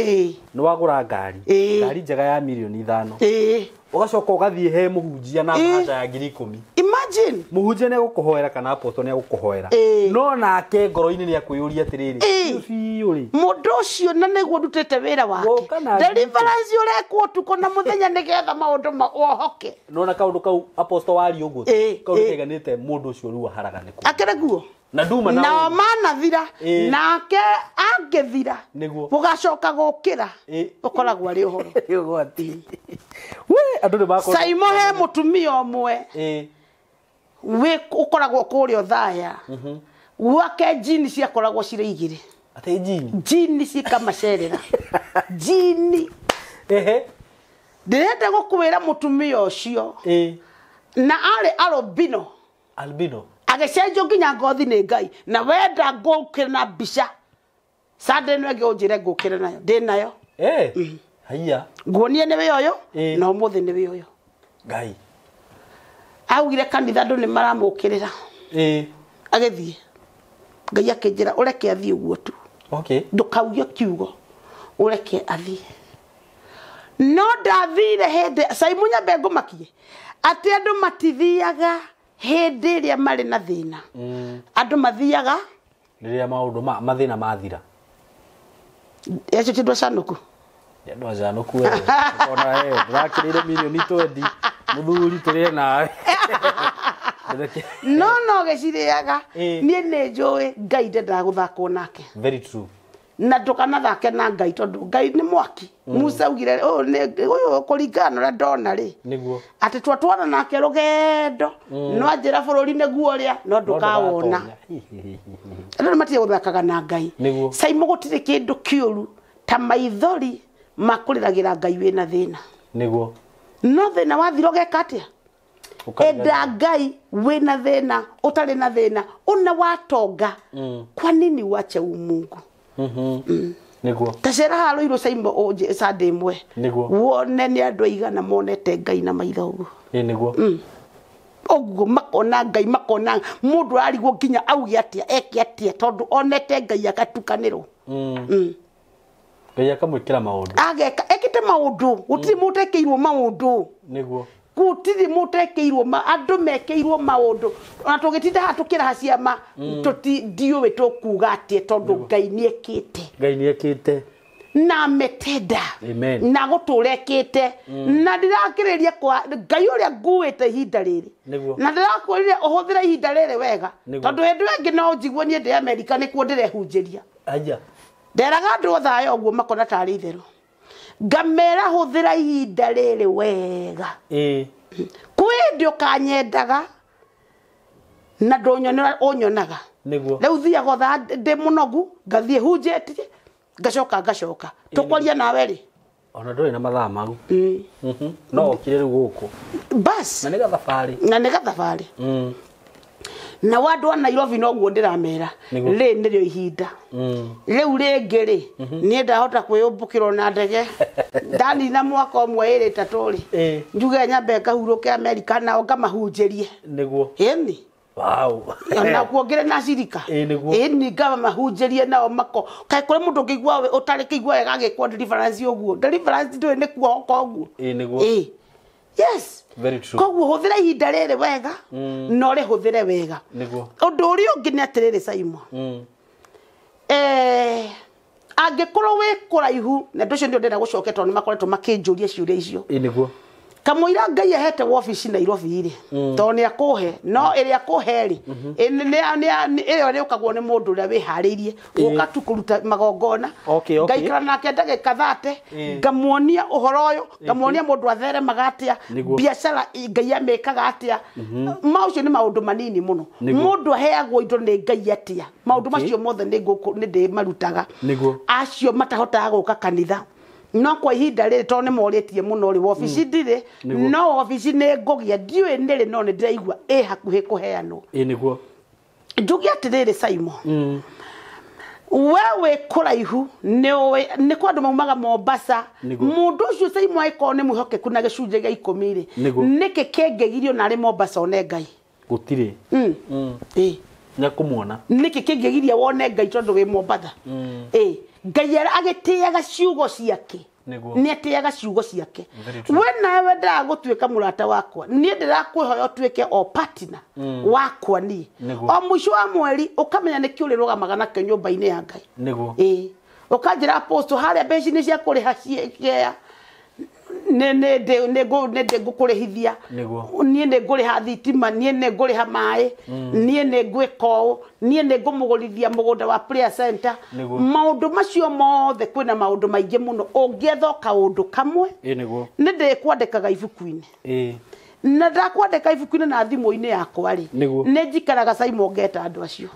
ni wagura ngari njega ya milioni 5 ugacoka ugathie he muhunjia na mbaca ya 10,000 imagine muhunjia ne gukuhoera kana apostle ne gukuhoera no nake ngoro-ini ni akwiyuria atiriri fiuri mundu ucio na niguo ndutete wira wake deliverance urekwo tuko na muthenya nigetha maundu maohoke no na kaundu kau apostle wari uguo kaundu keganite mundu ucio riu aharaga niku akereguo na nduma na manathira nake angethira bugacoka gukira ukoragwo ari uhoro ugwati we andu ni bakora saimo he mutumia omwe we ukoragwo kuri Othaya wake jini ciakoragwo cire igire ate jini cikamacerera jini ndirenda gukwira mutumia ucio na ari albino agecenjo nginya ngothi ni ngai na wenda ngukira na bica sande no ege unjire ngukira nayo ndinayo haya nguonie ni we uyu na umuthi ni we uyu ngai augire kanitha ndu ni maramukirira agethie ngai akinjira ureke athie uguo tu ndukaugie kiugo ureke athie no ndathire hende Saimunya Bengo makie ati andu matithiaga hende ria mari na thina andu mathiaga riria maundu mathina mathira echo chindu canuku ndo canuku ona ndakirire milioni 20 muthuri tire nawe no geciriaga nie ni njui ngai ndenda guthakwo nake very true na ndukana thake na ngai tondu ngai ni mwaki Musa ugire uyu kuringana na ndona ri niguo ati twatwana nake rugendo no anjira bururi niguo ria no ndukawona andu matie guthakaga na ngai Saimu gutire kindu kiuru ta maithori makuriragira ngai wina thina niguo no thina wathiro geka atia enda ngai wina thina utari na thina una watonga kwa nini wache Mungu niguo tacera haro iro Saimu oje sande imwe niguo wone ni andu aigana monete ngai na maitho uguo niguo oguo makona ngai makona mundu arigwo nginya augi atia eki atia tondu onete ngai akatukanirwo ngai akamwikira maundu ageka ekite maundu gutiri mutekeirwo maundu niguo gutiri mutekeirwo andu mekeirwo maundu ona tugitinda hatukira haciama tuti ndiuwe tukuga atie tondu ngai niekite na metenda na guturekete na ndirakiriria kwa ngai uria nguite ihinda riri na ndirakwirire uhuthira ihinda riri wega tondu hindu ingi no njigwo nie ndi America nikuo ndirehunjiria aja nderaga andu othayo uguo makona tari itheru ngamera huthira ihinda riri wega kwi ndi ukanyendaga na ndonyonera unyonaga niguo riu thiaga otha ndi munogu ngathie hunjetie ngacoka tukwaria nawe ri ona ndoi na mathaa mau no okire riu guku bas na niga thabari na wandu wa Nairobi no guo ndiramera ri nirio ihinda riu ringi ri nie ndahota kwiyumbukirwo na ndege ndani na mwaka omwe iri tatu ri njuge nyambe ngahuruke America nao ngamahunjirie niguo eni wow na kuongere na cirika eni ngama mahunjirie nao mako kai kure mundu ngigwa we utari kigwa wega gikwa deliverance uguo deliverance ndui ni kuo koguo niguo yes very true koguo huthira ihinda riri wega no ri huthire wega niguo undu uri ungi ni atiriri Saimu angikorwo wi kuraihu na nducio ndio ndenda gucoke tondu makoretwo makinjuria ciuria icio niguo kamuira ngai ahete office Nairobi ri to ni akuhe no iri akuhe ri iyo ni ukagwo ni mundu uria wihariirie uka tu kuruta magongona ngai kana nake ndagika 30 ngamuonia uhoro uyu ngamuonia mundu athere magatia biashara ngai amekaga atia maucio ni maundu manini muno mundu aheagwo indo ni ngai atia maundu macio mothe ni ndi marutaga acio matahotaga guka kanitha no kwa ihinda riri to ni moritie muno ri office ndire no office ni ngugia ndiwe niri no ni ndiraigua hakuhi kuheanwo niguo njugi atiriri Saimu wewe kuraihu ni kwa andu maumaga Mombasa mundu ucio Saimu aiko ni mwihokeku na gicunje gia 10 ri niki kengegirio na ri Mombasa one ngai gutire nya kumuona niki kengegiria wone ngai tondu wi Mombasa ngai agitiaga ciugo ciake ni atiaga ciugo ciake we nawe ndagutwika murata wakwa ni ndirakwihoya utwike o partner wakwa ni o mwisho wa mweri ukamenya ni kiuri rugamaga na nyumba-ini ya ngai niguo ukanjira apostle haria mbeca ni cia kuriha ciea ne ngukurihithia nie ne nguriha thitima nie ne nguriha mai nie ne ngwiko nie ne ngumugurithia mugunda wa prayer center maundu macio mothe kwina maundu maingi muno ungietha kaundu kamwe niguo ni ndikwandikaga ibuku-ini na ndakwandika ibuku-inĩ na thimũ-inĩ yakwa ri nĩ njikaraga Simon ngeta andũ acio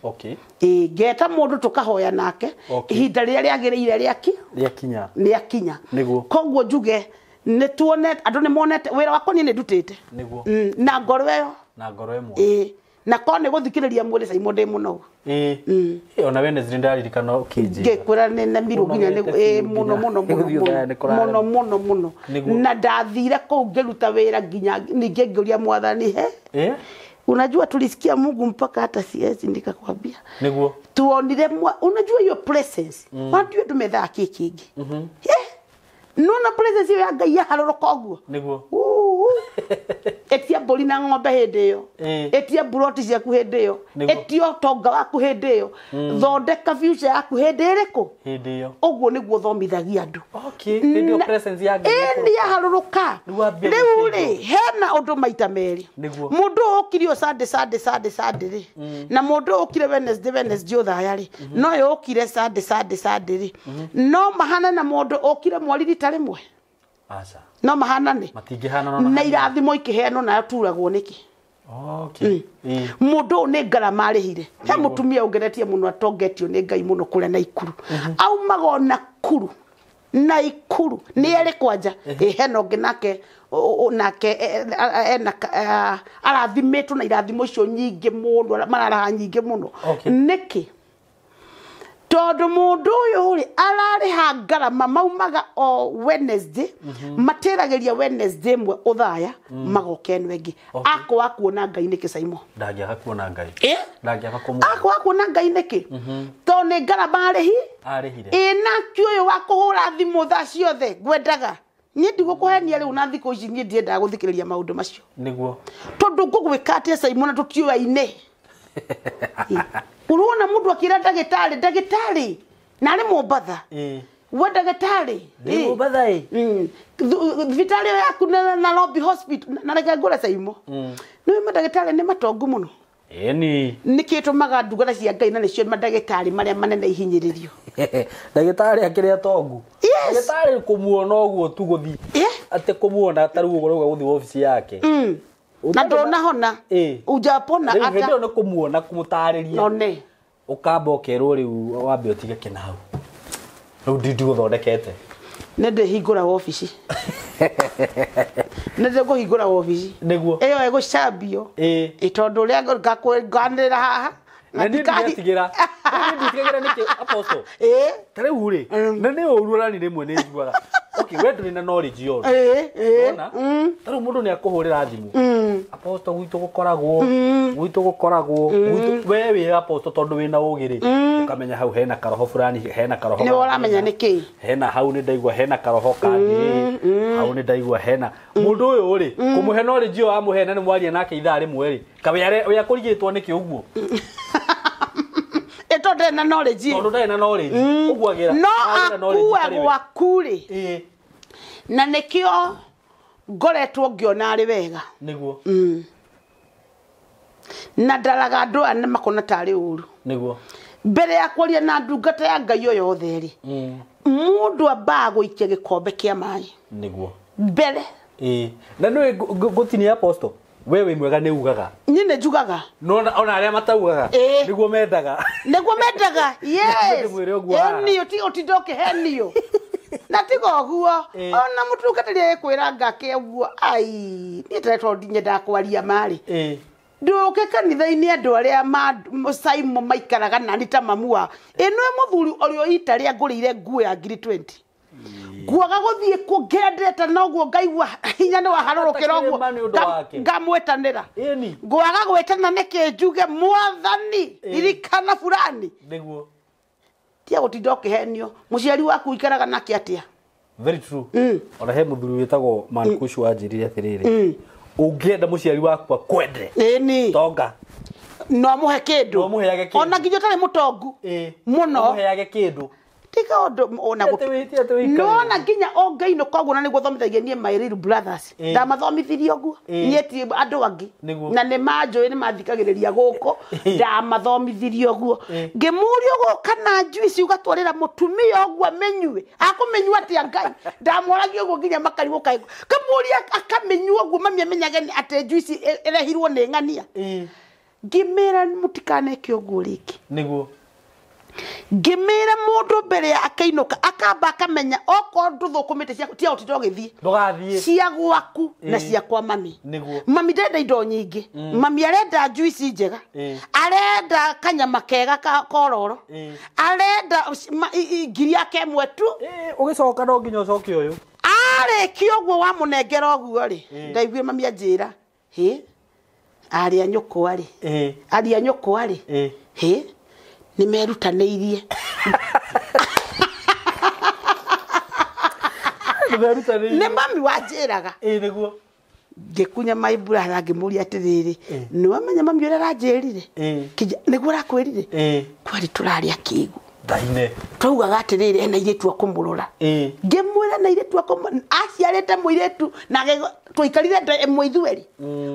okay ngeta mũndũ tukahoya nake ihinda rĩrĩa rĩagĩrĩire rĩakinya koguo njuge nĩ tuone andũ nĩ monete wĩra wakwa niĩ nĩ ndutĩte na ngoro ĩyo na ko nĩ gũthikĩrĩria mwĩrĩ Simon ndĩ mũno ona Wednesday ndaririkana kĩnjĩ ngĩkwĩra nĩ na miro nginya mũno na ndathire kũu ngĩruta wĩra nginya ningĩ ngĩũria mwathani unajua tulisikia Mungu mpaka hata siwezi nikakwambia tuonire unajua hiyo presence watu wetu medhaa kingi nona presence ya Ngai ya haroroka ũguo etia mbũri na ng'ombe hĩndĩ ĩyo etia buroti ciaku hĩndĩ ĩyo etia ũtonga waku hĩndĩ ĩyo thondeka future yaku hĩndĩ ĩrĩkũ ũguo nĩguo thomithagia andũ hĩndĩ ĩyo presence ya Ngai nĩ yaharũrũka rĩu rĩ hena ũndũ maita merĩ mũndũ ũkirio Sunday rĩ na mũndũ ũkire Wednesday ũthaya rĩ no ũkire Sunday rĩ no mahana na mũndũ ũkire mweri rita rĩmwe no mahanane na irathimo ikiheanwo na aturagwo niki mundu nĩ ngarama arĩhire he mutumia ũngeretie mũno atongetio nĩ Ngai mũno kũrĩa na ikuru aumaga na kuru na ikuru nĩ erĩ kwanja heno nake arathimetwo na irathimo icio nyingĩ mũno mararaha nyingĩ mũno niki tondu mundu uyu ri arariha ngarama maumaga o Wednesday materageria Wednesday mwe uthaya magokenwe ngi akwa kuona Ngai niki Simon ndagiaga kuona Ngai ndagiaga akwa kuona Ngai niki to ni ngarama arihire na kioyo wa kuhura thimu tha ciothe gwendaga ni ndigũkũhenia rĩu na thikũ ici ni ndienda gũthikĩrĩria maũndũ macio niguo tondu ngũgwĩka atĩa Simon na tũtiũa-inĩ uruona mundu akira ndagĩtarĩ na ari Mombatha we ndagĩtarĩ Mombatha thibitari yaku na Nairobi hospital na reke ngũre Simon nĩ mandagĩtarĩ nĩ matongu mũno nikĩtũmaga ndungata cia Ngai na nĩcio mandagĩtarĩ marĩa manene ihinyĩrĩrio ndagĩtarĩ akĩrĩa tongu ndagĩtarĩ kumuona ũguo tu gũthi atĩ kumuona tarũ ũguo gũthi ofici yake na ndona hona ujapona ata ndio no kumuona kumutariria none ukamba okerwo riu wambe otige kinau riu ndindi guthondekete nende hingura ofici nende go hingura ofici niguo eyo ego cambio itondu ria ngakwanira haha na nditigira niki apostle tariu ri na ni urura ni rimwe ni njuaga okay we nduri na knowledge yo ona tariu mundu ni akuhurira thimu apostle gwitu gukoragwo we wi apostle tondu wina ugiri ukamenya hau hena karoho fulani hena karoho ni uramenya niki hena hau ni ndaigua hena karoho kangi hau ni ndaigua hena mundu uyu ri kumuhe knowledge yo amuhena ni mwaria nake ithaa rimwe ri kabe ya kurigitwo niki uguo tondu na knowledge tondu ndai na knowledge ugwagira no akuagwa kuri na nikio ngoretwo ngiona ari wega niguo na ndaraga andu ane makona tari uru niguo mbere ya kwaria na ndungata ya Ngai yo yothe ri mundu amba guikia gikombe kia mai niguo mbere na no gutini apostle wewe mwega ni ugaga nyine njugaga no ona aria mataugaga niguo mendaga yes enio ti otidoke henio na tigo guo ona mutungatĩria ekwĩra ngake ũguo ai ni tretwo ndinye ndakwaria mari nduke kanitha-inĩ andũ arĩa Simon maikaraga na nita mamua ĩno mũthuri ũrĩa ita rĩa ngũrĩire nguo ya 20 guaga guthie kugendeta noguo ngaigua hinya ni waharurukira uguo ngamwetanira guaga gwetana neke njuge mwathani irikana fulani niguo tia gutinda ukihenio muciari waku ikaraga nake atia very true ona he muthuri witagwo Mankushu anjirire atiriri ungienda muciari waku akwende tonga no muhe kindu ona nginya tare mutongu muno muheage kindu tika ona no na nginya o ngai no koguo na niguo thomithagia nie my real brothers ndamathomithirie guo nie ti andu angi na ne manjui ni mathikagiriria guko ndamathomithirie guo ngimurio guka na juice ugatwarira mutumia guo amenyue akumenyua atia ngai ndamoragia guo nginya makari guka kamuria akamenyua guo mami amenyage ate juice irehirwo ni ngania ngimera mutikane kioguo riki niguo ngimera mundu mbere ya akainuka akamba akamenya oko nduthukumite cia tia utito githie ndugathie cia gwaku na cia kwa mami mami ndenda indo nyingi mami arenda juice njega arenda kanyama kega ka kororo arenda ngiri yake mwetu ugicoka no nginya ucoke uyu are kioguo wa munengera oguo ri ndaigwe mami anjira he aria nyuko ari aria nyuko ari he ni merutaneirie ne mami wajiraga niguo ngikunya my brother ngimuria atiriri no amenya mami ura ranjirire niguo rakwirire kwari turaria kigu ndaine twaugaga atiriri ena iretu akumurora ngimwira na iretu aciarite muiretu na twikarire ĩmwe ithueri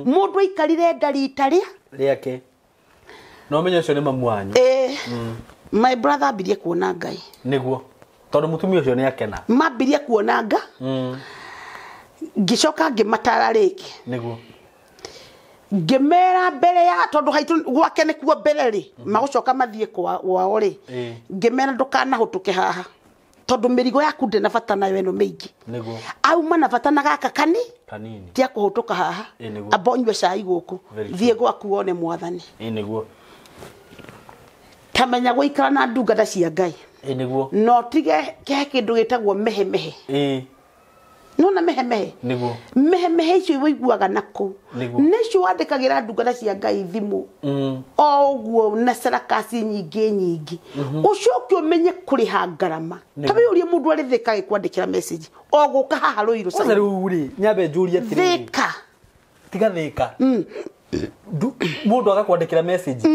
mundu aikarire ndaritaria riake no menye cio ni mamu wanyu my brother ambirie kuona ngai niguo tondu mutumia ucio ni akena mambirie kuona nga ngicoka ngimatara riki niguo ngimera mbere ya tondu haitu gwake ni kuo mbere ri magucoka mathie kwao ri ngimera ndukanahutuke haha tondu mirigo yaku ndina bata nayo eno mingi niguo auma na bata na gaka kanini tia kuhutuka haha abonywe cai guku thie gwaku wone mwathani niguo tamenya guikara na ndungata cia ngai niguo no tige ke kindu gitagwo mehe no na mehe niguo mehe icio woiguaga nako nicio wandikagira ndungata cia ngai thimu oguo na sarakasi nyingi ucoke umenye kuriha ngarama tabe urie mundu ari thika gikwandikira message oguka haha ruiru sasa uri nyambe njuria tiri thika tiga thika mundu agakwandikira message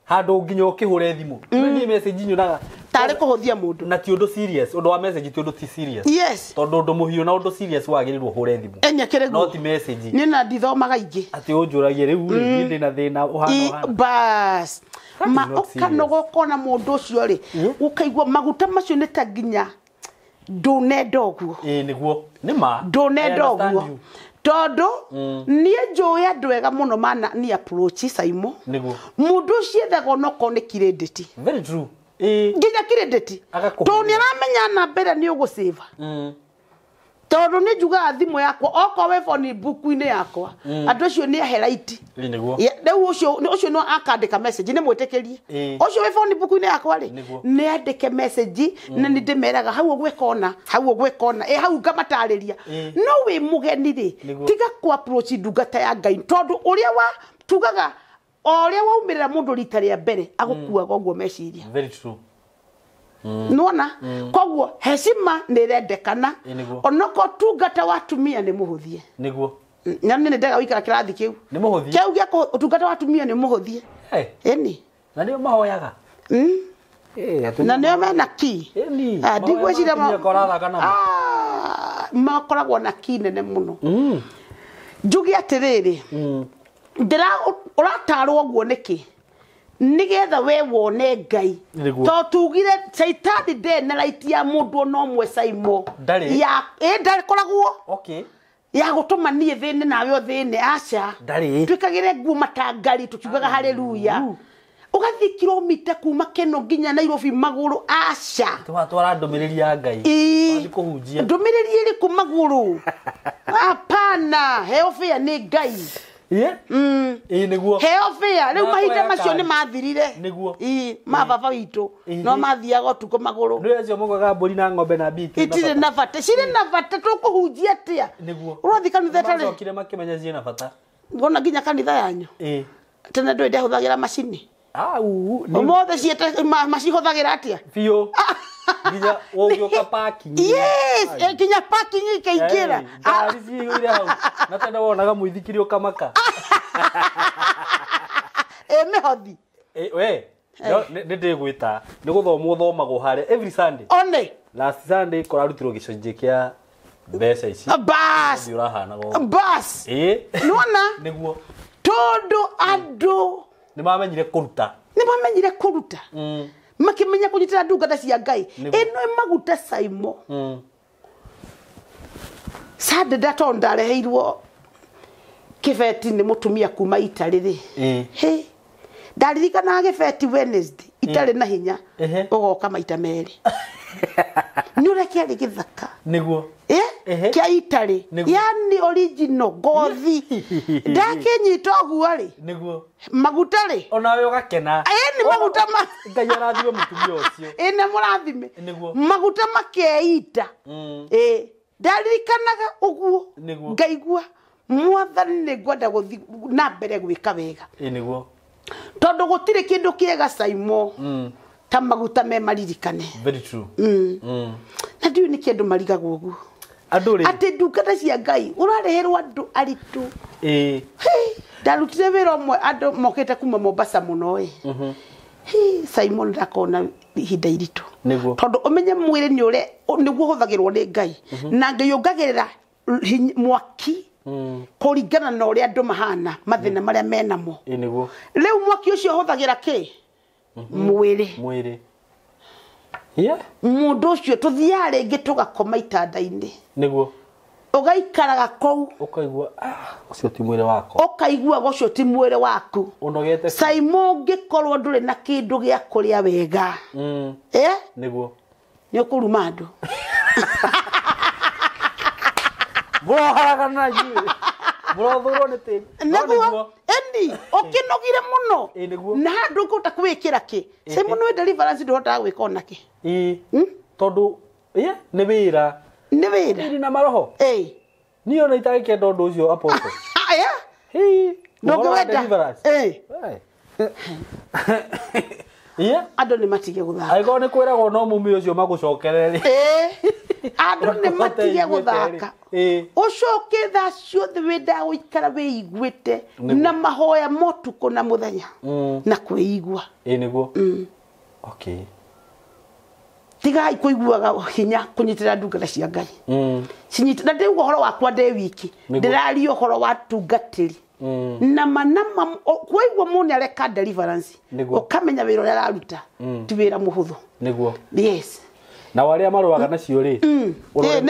handu nginya ukihure thimu ni message nyonaga tare kuhuthia mundu na ti undu serious undu wa message ti undu ti serious yes tondu undu muhiu na undu serious wagirirwo hure thimu enyakire no ti message ni na ndithomaga ingi ati unjuragie riu ni ndina thina uhana bas ma okanogo kona mundu ucio ri ukaigwa maguta macio ni ta nginya ndunenda oguo niguo ni ma ndunenda oguo tondu nie njoya andwega muno mana ni approach Saimo niguo mundu ciethaga noko ni credit very true nginya credit to ni aramenya na mbere ni ugusave tondu ni njuga thimu yakwa oko we phone book-ini yakwa andu acio ni aheraiti niguo rĩu ucio no akandika message ni mwitikirie ucio we phone book-ini yakwa ri ni andike message na ni ndimeraga hau gwekona hau ngamatariria no we mugeni ri tiga ku approach ndungata ya ngai tondu uria wa tugaga oria waumirira mundu rita ria mbere agukuaga uguo meciria very true nona koguo heshima ni rendekana onoko tungata watumia ni muhuthie niguo na ni ndaga wikara kirathi kiu ni muhuthie kiu gya tungata watumia ni muhuthie eni na ndio mahoyaga na ndio mena ki ndigwe cira makoragwo na ki nene muno njugi atiriri ndira uratarwo guo niki nigetha we wone ngai to tugire saitani de na raitia mundu no mwe Saimo ya ndari koragwo ya gutuma nie thine nawe thine aca twikagire nguo matangari tukiugaga haleluya ugathi kilomita kuma Keno nginya Nairobi maguru aca twatwara ndumiriri ya ngai wathi kuhunjia ndumiriri iri ku maguru hapana heofia ni ngai niguo heofia riu mahinda macio ni mathirire niguo mababa witu no mathiaga tuko maguru ndio acio mugaga mburi na ng'ombe na biti itire na bata cire na bata tukuhunjia atia niguo urathi kanitha tare macokire makimenya ciena bata ngona nginya kanitha yanyu tena ndwe ndahuthagira macini mothe ciete macihuthagira atia biu nginya wogioka parking yes nginya parking ikaingira ngari ciigire hau na tena wonaga muithikiri ukamaka mehothi we nä ndä gwä ta nä gå thomwo thomagwo harä every Sunday one last Sunday kå rarutirwo gä conjä kä a mbeca ici bas urahanaga bas nona nä guo tondå andå nä mamenyire kå ruta nä mamenyire kå ruta makimenya kå nyitĩra ndungata cia Ngai ĩno ĩmaguta Saimo Sande ndato ndareheirwo kibeti nĩ mũtumia kuma Italy rĩ he ndaririkana kibeti Wednesday Italy na hinya ũgoka maita merĩ nyure kĩarĩ gĩthaka nĩguo kia Italy yani original gothi ndakinyita ũguo rĩ nĩguo maguta rĩ onawe ũgakena ni maguta Ngai arathime mũtumia ũcio nĩ mũrathime maguta makeita ndaririkanaga ũguo ngaigua mwathani nĩ ngwenda gũthi na mbere gwĩka wega nĩguo tondũ gũtirĩ kĩndũ kĩega Saimo ta maguta me maririkane very true na ndiũ nĩ kĩndũ marigagwo ũguo atĩ ndungata cia Ngai ũrareherwo andũ aritũ ndarutire wĩra ũmwe andũ mokĩte kuma Mombasa mũno Saimo ndakona ihinda iritũ tondũ ũmenye mwĩrĩ nĩguo ũhũthagĩrwo nĩ Ngai na Ngai ongagĩrĩra mwaki kũringana na ũrĩa andũ mahana mathĩna marĩa menamo rĩu mwaki ũcio ũhũthagĩra kĩ mwĩrĩ mũndũ ũcio tũthiaga rĩngĩ tũgakoma itanda-inĩ nĩguo ũgaikaraga kũu ũkaigua ũcio ti mwĩrĩ wako ũkaiguaga ũcio ti mwĩrĩ waku Saimo ũngĩkorwo ndũrĩ na kĩndũ gĩa kũrĩa wega nĩguo nĩ ũkũruma andũ mũroharagana inyuĩ mũrothũrwo nĩ tĩri nĩguo eni ũkĩnogire mũno na handũ ũkũhota kwĩkĩra kĩ Saimo nĩ deliverance ndũhotaga gwĩka ona kĩ tondũ nĩ wĩra ĩrĩ na maroho niĩ ona itagĩkenda ũndũ ũcio apostle ndũngĩwenda andũ nĩ matige gũthaka angĩkorwo nĩ kwĩragwo no mũmi ũcio magũcokerere andũ nĩ matige gũthaka ũcoke thaa ciothe wenda gũikara wĩiguĩte na mahoya motukũ na mũthenya na kwĩigua nĩguo tigai kũiguaga hinya kũnyitĩra ndungata cia Ngai cinyitĩra ndĩ ũhoro wakwa ndĩ wiki ndĩraria ũhoro wa tungatĩri na manama kwaigua mũndũ areka deliverance ũkamenya wĩra ũrĩa araruta ti wĩra mũhũthũ nĩguo yes na warĩa marũaga nacio rĩ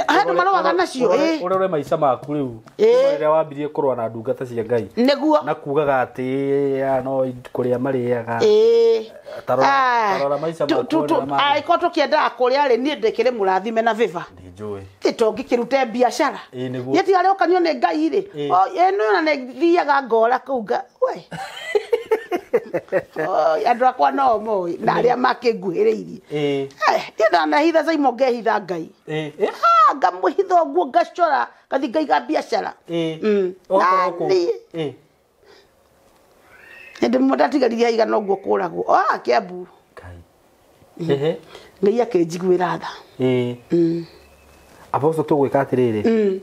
handũ marũaga nacio ũrore maica maku rĩu rĩrĩa wambirie kũrũa na ndungata cia Ngai nĩguo na kugaga atĩ no kũrĩa marĩaga tarora maica maku aiko tũkĩendaga kũrĩa rĩ niĩ ndĩkĩrĩ mũrathime na viva njũĩ tũngĩkĩrute biacara yeti arĩa ũkanio nĩ Ngai rĩ ĩno na nĩ thiaga ngora kũu we andũ akwa no moĩ na arĩa makĩnguhĩrĩirie ndanahitha Saimo ngehitha Ngai ngamũhitha ũguo ngacora ngathi ngaiga biacara ndĩ mũndũ atigarithia aigana ũguo kũragwo Kĩambu Ngai akĩnjiguĩra tha apostle tũgwĩka atĩrĩrĩ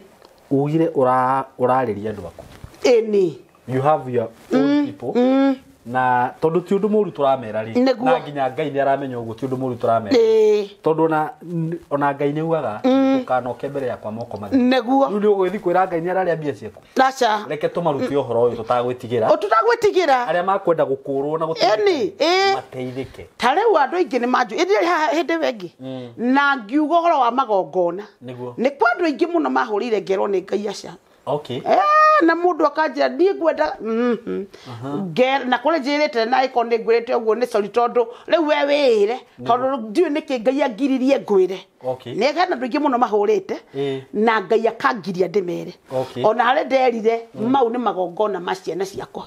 ugire ũrarĩria andũ aku you have your own people na tondu ti undu muru turamera ri na nginya Ngai ni aramenya uguo ti undu muru turamera tondu ona Ngai ni ugaga ukanoke mbere yakwa moko mathi neguo riu ni uguthi kwira Ngai ni araria mbia ciaku acha reke tumaruti uhoro uyu tutagwitigira aria makwenda gukurwo na mateithike tareu andu aingi ni manju hindi wengi na ngiuga uhoro wa magongona ni kwa andu aingi muno mahurire ngero ni Ngai aca na mundu akanjira ndie gwenda na kule njirite na iko ni ngwirite uguo ni sori tondu riu we wire tondu ndiu niki Ngai angiririe ngwire ni kana ndingi muno mahurite na Ngai akangiria ndimere ona hare nderire mau ni magongona ma ciana ciakwa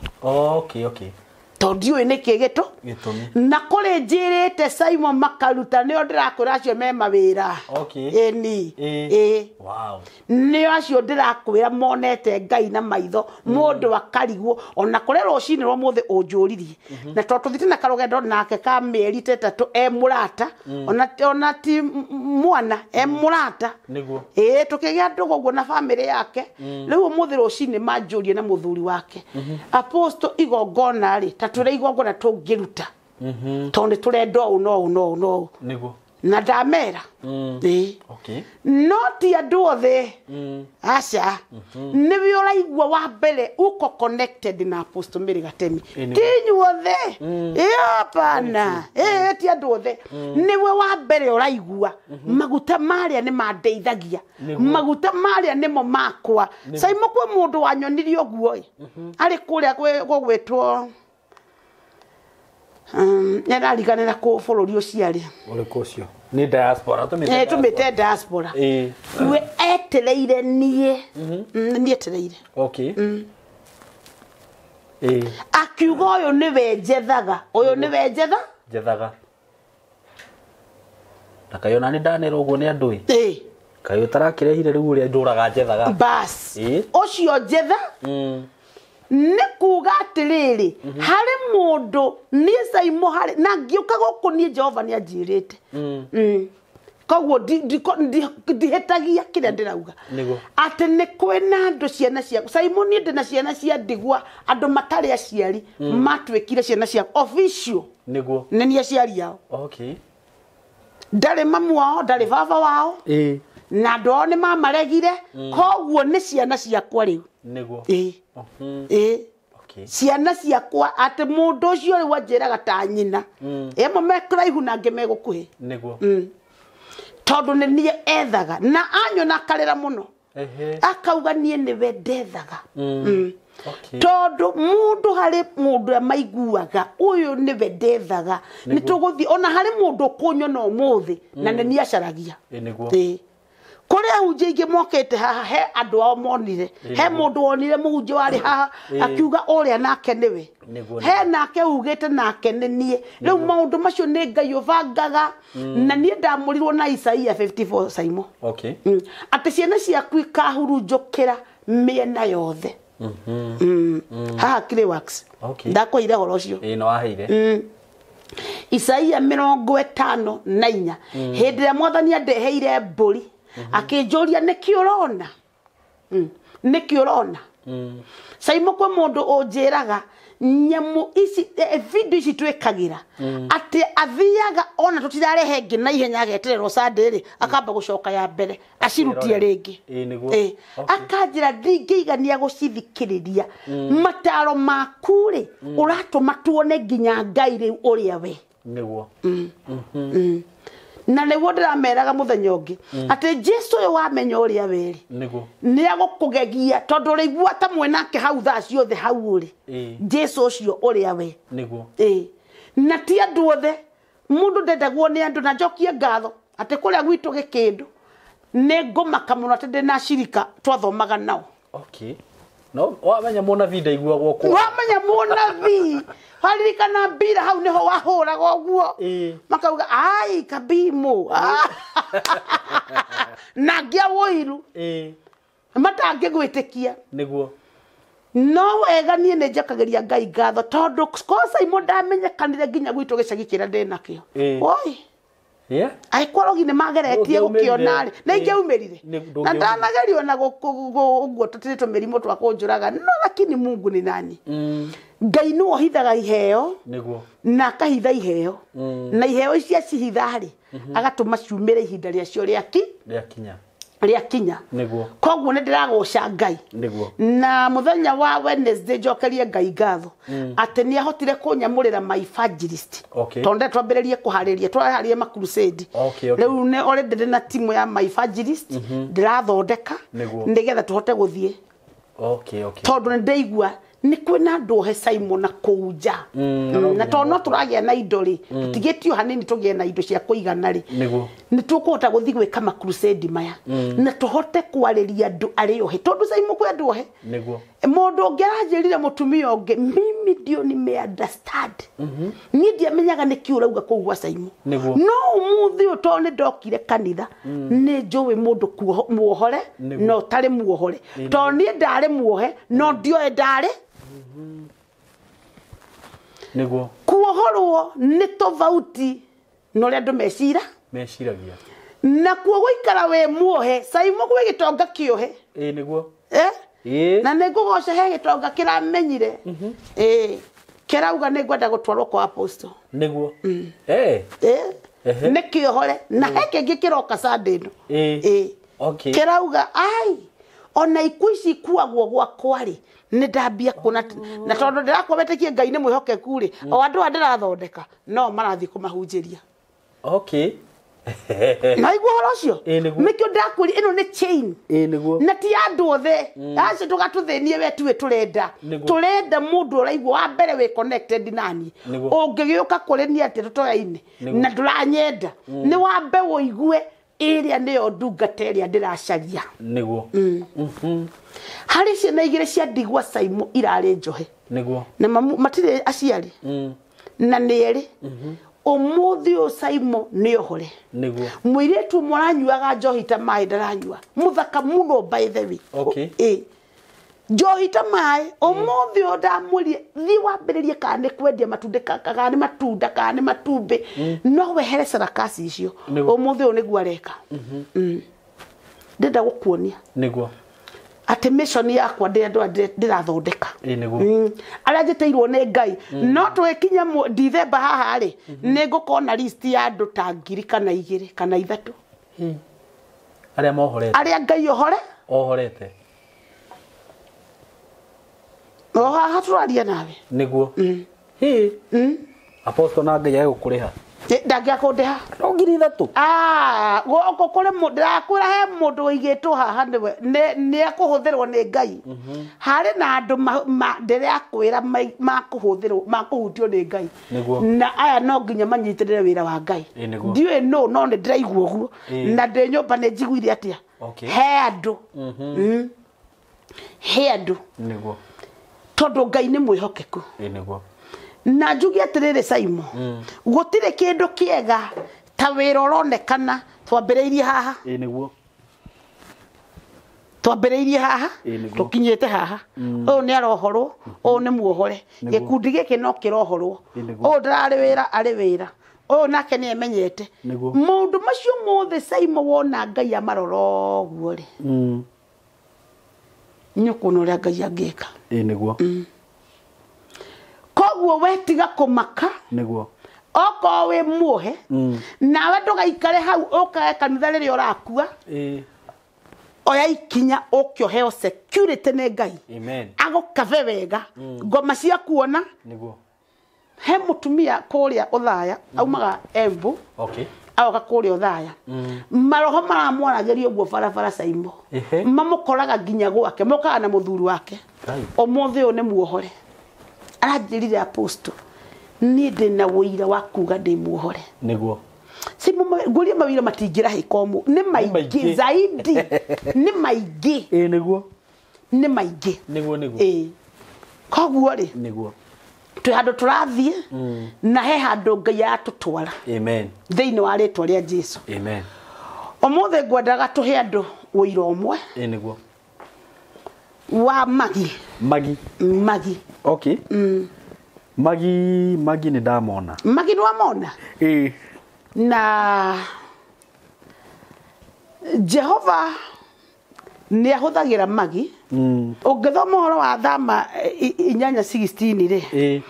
tondu uyu niki gitumi na kule njirite Saimo makaruta nio ndirakwira acio me mawira nio acio ndirakwira monete Ngai na maitho mundu akarigwo ona kure rucini rwa muthi unjuririe na tondu tuthite na karugendo nake ka mieri 3 murata ona ti mwana murata tukigia ndugu uguo na family yake riu muthi rucini manjurie na muthuri wake apostle igongona ri tatwira igongona tungiruta tonde turenda no niguo na ndamera okay no ti andu othe aca niwe uraigua wa mbere uko connected na Apostle Mary Gatemi tinyu othe hapana ti andu othe niwe wa mbere uraigua maguta maria ni mandeithagia maguta maria nimo makwa saimo kwa mundu wanyonirie oguo ari kuria gwetwo yarariganira ku bururi uciari uri kucio ni diaspora tumite diaspora we etereire nie etereire okay akiuga uyu niwe njethaga jethaga nakayona ni danera uguo ni andu kayo tarakirehire riu uri nduraga njethaga bas ucio njetha ni kuga atiriri hari mundu ni saimo hari na ngiuka guku ni Jehova ni anjirite koguo ndihetagia kiria ndirauga ati ni kwena andu ciana cia saimo ni ndina ciana cia ndigwa andu matari aciari matwikire ciana cia official niguo ni ni aciari yao okay ndari mamu wao ndari baba wao na ndo ni mamaregire koguo ni ciana ciakwa riu niguo okay ciana ciakwa ati mundu ucio ri wanjiraga ta nyina emo mekraihu na nge megukuhi niguo tondu ni nie ethaga na anyona karera muno akauga nie niwe ndethaga okay tondu mundu hari mundu amaiguaga uyu niwe ndethaga ni tuguthi ona hari mundu kunyona umuthi na ni nie acaragia niguo kuria huje ingi mokete haha he andu ao monire he mundu wonire muhunje wari haha akiuga uria nake niwe he nake ugite nake nie riu maundu macio ni Ngai ubangaga na nie ndamurirwo na Isaia 54 saimo okay ati ciana ciaku ikahurunjukira miena yothe haha kire works okay ndakoire horo ucio no waheire Isaia 54 hindira mwathani andeheire mburi akinjuria nikiurona saimo kwa mundu unjiraga nyamu ici video ici twikagira ati athiaga ona tutirarehe ngi na ihenya agetererwo Sunday akamba gucoka ya mbere acirutie ringi akanjira ndingiigania gucithikiriria mataro makuri uratuma tuone nginya Ngai riu uria we niguo na neguo ndirameraga muthenya ungi ati Jesu uyu wamenya uria weri niguo ni agukugegia tondu rigua ta mwenake hau thaa ciothe hau uri Jesu ucio uria we niguo na ti andu othe mundu ndendagwo ni andu na njokie ngatho ati kuria gwitu gikindu ni ngumaka muno ati ndina shirika twathomaga nao okay no wamenya mona video igwagwo kwa wamenya mona vi haririkana mbira hau niho wahuraga uguo makauga ai kabimu na ngia woiru matange gwitikia niguo no wega nie ne njakagiria Ngai ngatho tondu kosa imo ndamenyekanire nginya gwitu gicagi kira ndinakio oi aikorogi ne mageretie gukiona na ingeumirire na ndanagerio na guguo tutirito mirimo twa kunjuraga no lakini Mungu ni nani Ngai no hithaga iheo niguo na kahitha iheo na iheo icia cihithari agatuma ciumire ihinda ria cio ria kinya niguo koguo ne ndiragoca Ngai niguo na muthenya wa Wednesday njokerie Ngai ngatho ati ni ahotire kunyamurira my evangelist tonde twambiririe kuhariria twaharirie ma crusade riu ne already na timu ya my evangelist ndirathondeka ndigetha tuhote guthie tondu ndeigua ni kwina andu he Simon na kuja na tono turagia na idori tutigitio hanini tugie na indo cia kuigana ri ni tukuhota guthi gwika ma crusade maya na tuhote kwariria andu ario he tondu Simon kwa andu he mundu ngeranjirire mutumia ungi mimi ndio ni understand ni ndia menyaga ni kiurauga kugwa Simon no umuthi utone ndokire kanitha ni njuwe mundu muohore no tari muohore to ni ndare muohe no ndio ndare niguo kuohorwo ni tofauti no ria andu meciragia na kuo guikara we muohe Simon gwe gitonga kiohe niguo na negugoca he gitonga kiramenyire kerauga nĩ ngwenda gũtwarwo kwa apostle niguo nĩ kĩohore na heke ngĩkĩroka Sunday ĩno okay kerauga ai ona ikuici kuagwo gwakwa rĩ nĩ ndambia kuona na tondũ ndĩrakũmetekie Ngai nĩ mwĩhokeku rĩ o andũ a ndĩrathondeka no marathiĩ kũmahunjĩria okay na igua horo cio nĩkĩo ndakwĩri ĩno nĩ chain na ti andũ othe acio tũgatũthĩnie we tuwe tũrenda mũndũ ũraigua wa mbere we connected nani ũngĩgĩũka kũrĩ niĩ atĩ tũtoyaine na ndũranyenda nĩ wambe ũigue ĩrĩa nĩyo ndungata ĩrĩa ndĩracaria nĩguo harĩ ciana igĩrĩ cia ndigwa Simon irarĩ njohe nĩguo na matirĩ aciari na nĩ erĩ umuthi o Simon nĩ ohore nĩguo mũirĩtu mũranyuaga njohi ta maĩ ndaranyua mũthaka mũno by the way okay njohi ta maĩ umuthi o ndamũrie thi wambĩrĩrie kana nĩ kwendia matunda kana nĩ matunda kana nĩ matumbĩ no wehere sarakasi icio umuthi o nĩguo areka ndenda gũkuonia nĩguo ati mission yakwa ndirathondeka nĩguo arĩa njĩtĩirwo nĩ Ngai no twĩkinya December haha rĩ nĩ ngũkona list ya andũ ta 2 kana 2 kana 3 arĩa mohorete arĩa Ngai ohorete haha tũraria nawe nĩguo apostle na Ngai agũkũrĩha ndangĩakũndĩha no 3,000 gũkũ kũrĩ mũndũ ndĩrakwĩra he mũndũ ũigĩtwo haha nĩ akũhũthĩrwo nĩ Ngai harĩ na andũ ndĩrakwĩra makũhutio nĩ Ngai na aya no nginya manyitĩrĩre wĩra wa Ngai ndiũĩ no nĩ ndĩraigua ũguo na ndĩ nyũmba nĩ njiguire atĩa he andũ tondũ Ngai nĩ mwĩhokeku na njugi atĩrĩrĩ Simon gũtirĩ kĩndũ kĩega ta wĩra ũronekana twambĩrĩirie haha tũkinyĩte haha ũyũ nĩ arohorwo ũyũ nĩ muohore gĩkundi gĩkĩ no kĩrohorwo ũyũ ndararĩ wĩra arĩ wĩra ũyũ nake nĩ emenyete maũndũ macio mothe Simon wona Ngai amarora ũguo rĩ nĩũkuona ũrĩa Ngai angĩka koguo wetiga kũmaka nĩguo oko we muohe nawe ndũgaikare hau ũkae kanitha rĩrĩa ũrakua oya ikinya ũkĩoheo security nĩ Ngai agũkabe wega ngoma cia kuona nĩguo he mũtumia kũrĩa Ũthaya aumaga Embu agoka kũrĩa Ũthaya maroho maramwaragĩria ũguo barabara Simon mamũkoraga nginya gwake mokaga na mũthuri wake ũmũthĩ ũyũ nĩ muohore aranjĩrire apostle niĩ ndĩna wũira wa kuga ndĩ muohore nĩguo Simon ngũria mawĩra matingĩrahĩka ũmũ nĩ maingĩ zaidi nĩ maingĩ nĩguo nĩ maingĩ nĩguo koguo rĩ nĩguo twĩ handũ tũrathiĩ na he handũ Ngai atũtwara thĩinĩ wa rĩtwa rĩa Jesũ ũmũthĩ ngwendaga tũhe andũ wũira ũmwe nĩguo wa Magi okay Magi nĩ ndamona Magi nĩ wamona na Jehova nĩ ahũthagĩra Magi ũngĩthoma ũhoro wa Thama 8:16 rĩ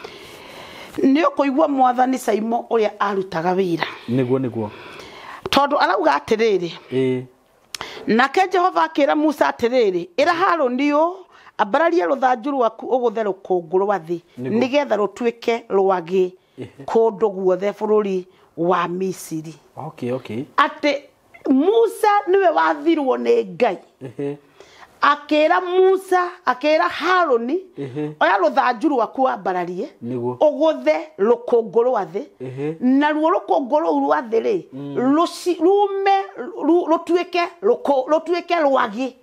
nĩ ũkũigua Mwathani Simon ũrĩa arutaga wĩra nĩguo tondũ arauga atĩrĩrĩ nake Jehova akĩra Musa atĩrĩrĩ ĩra Harũni ũũ ambararia rũthanju rwaku ũgũthe rũkũngũ rwa thĩ nĩgetha rũtuĩke rwagĩ kũndũ guothe bũrũri wa Misiri atĩ Musa niwe wathirwo nĩ Ngai akĩra Musa akĩra Harũni oya rũthanju rwaku wambararie ũgũthe rũkũngũ rwa thĩ naruo rũkũngũ rũu rwa thĩ rĩ rume rũtuĩke rwagĩ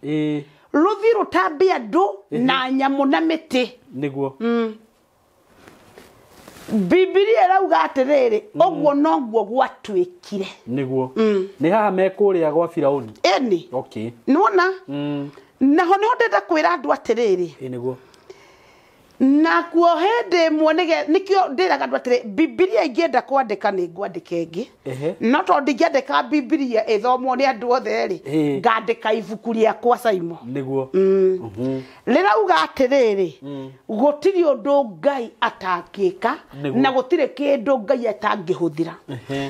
ruthi rũtambe andũ na nyamũ na mĩtĩ nĩguo Biblia irauga atĩrĩrĩ ũguo noguo gwatuĩkire nĩguo nĩ haha mekũrĩa gwa Firaũni nĩwona naho nĩho ndenda kwĩra andũ atĩrĩrĩ nĩguo na kuo hende muonege nikio ndiraga ndwatire Biblia ingienda kwandika ni ngwandika ingi no to ndingiandika Biblia ithomwo ni andu othe ri ngandika ibuku riakwa Saimo niguo rirauga atiriri gutiri undu Ngai atangika na gutiri kindu Ngai atangihuthira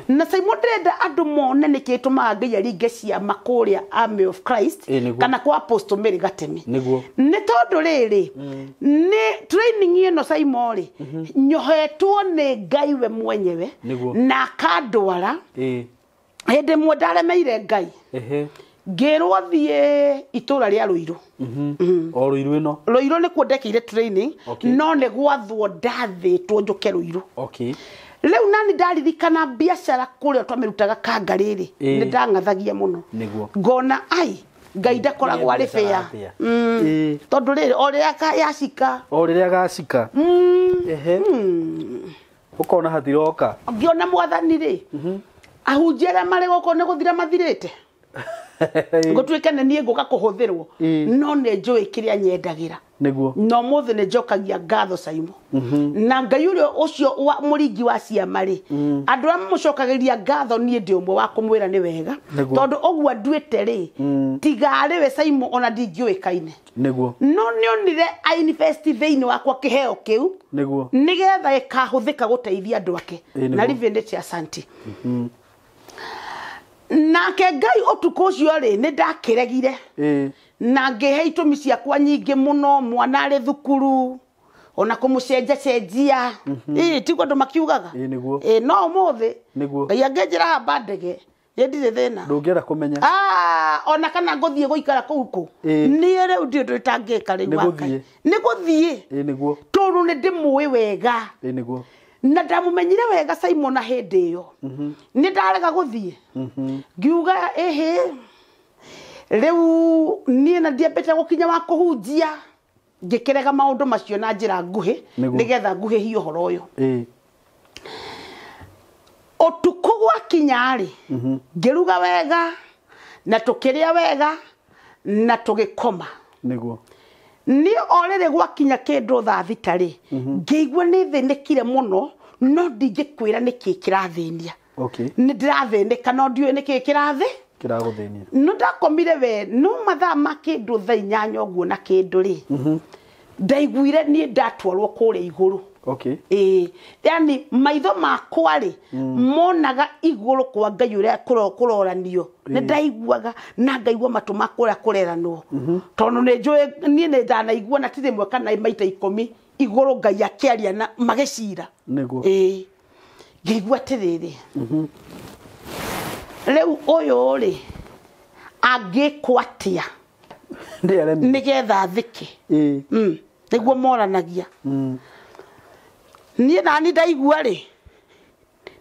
na Saimo ndenda andu mone nikituma Ngai aringe ciama kuria Army of Christ kana kwa Apostle Mary Gatemi ni tondu riri ni training ino Saimo ri nyohetwo ni Ngai we mwenyewe na kadwara hende mwendaremeire Ngai ngirwo thie itura ria Ruiru o Ruiru ino Ruiru ni kwendekire training no ni gwathwo ndathitwo njuke Ruiru riu nani ndaririkana biashara kuria twamirutaga kangariri ni ndangathagia muno ngona ai Ngai ndakoragwo ari fair tondu riri o riria gacika ukona hathiroka ngiona mwathani ri ahunjia mari goko ni guthira mathirite gutwike nie nguka kuhuthirwo no ne njui kiria nyendagira niguo no muthe ne njokagia ngatho Saimo na Ngai ucio wa muringi wa ciama ri andu amucokagiria ngatho nie ndi umwe wa kumwira ni wega tondu ogwa ndwite ri tigari we Saimo ona ndingiuikaine niguo no nionire ainvesti theini wakwa kiheo kiu niguo nigetha ikahuthika guteithia andu ake na rivendete asanti nake Ngai utuko ucio ri ni ndakiregire na ngihe itumi ciakwa nyingi muno mwana ari thukuru ona kumucenjia tigwo andu makiugaga no muthe Ngai angenjira hamba ndege yendire thina ndungiera kumenya ona kana nguthie guikara kuku ni riu ndi ndu itangika riu wakai ni guthie niguo tondu ni ndimui wega niguo na ndamumenyire wega Saimo na hindi iyo ni ndarega guthie ngiuga riu nie na ndiambete gukinya wa kuhunjia ngikirega maundu macio na njira nguhi nigetha nguhi hi uhoro uyu otuko gwakinya ri ngiruga wega na tukiria wega na tugikoma niguo ni orere gwakinya kindu thaa thita ri ngeigua ni thinikire muno no ndingikwira niki kirathinia ni ndirathinika no ndiwe niki kiraguthenia no ndakomire we no mathaa makindu thaa 8 uguo na kindu ri ndaiguire ni ndatwarwo kuria iguru yani maitho makwa ri monaga iguru kwa Ngai uria kuroranio ni ndaiguaga na ngaigua matu makwa kureranwo tondu ni njui ni ndanaigua na tiri mwe kana maita 10 iguru Ngai akiaria na magicira niguo ngigua tiriri riu uyu ri angikwatia nigetha thike niguo moranagia nie nani ndaigua ri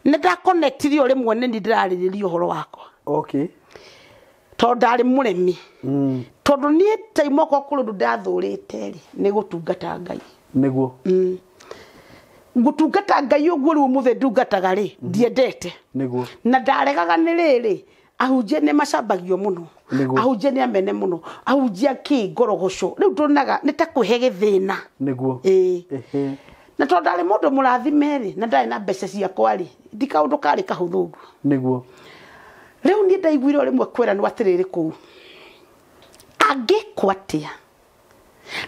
ni nda connectire rimwe ni ndiraririria uhoro wakwa tondu ndari muremi tondu nie taimo ko kurundu ndathurite ri ni gutungata Ngai niguo gutungata Ngai uguo riu muthe ndungataga ri ndiendete niguo na ndaregaga ni riri ahunjia ni macambagio muno ahunjia ni amene muno ahunjia ki ngorogoco riu ndonaga ni ta kuhe githina niguo na tondu ndari mundu murathime ri na ndari na mbeca ciakwa ri ndi kaundu kari kahuthu niguo riu ni ndaiguire rimwe kwera no atiriri ku angikwatia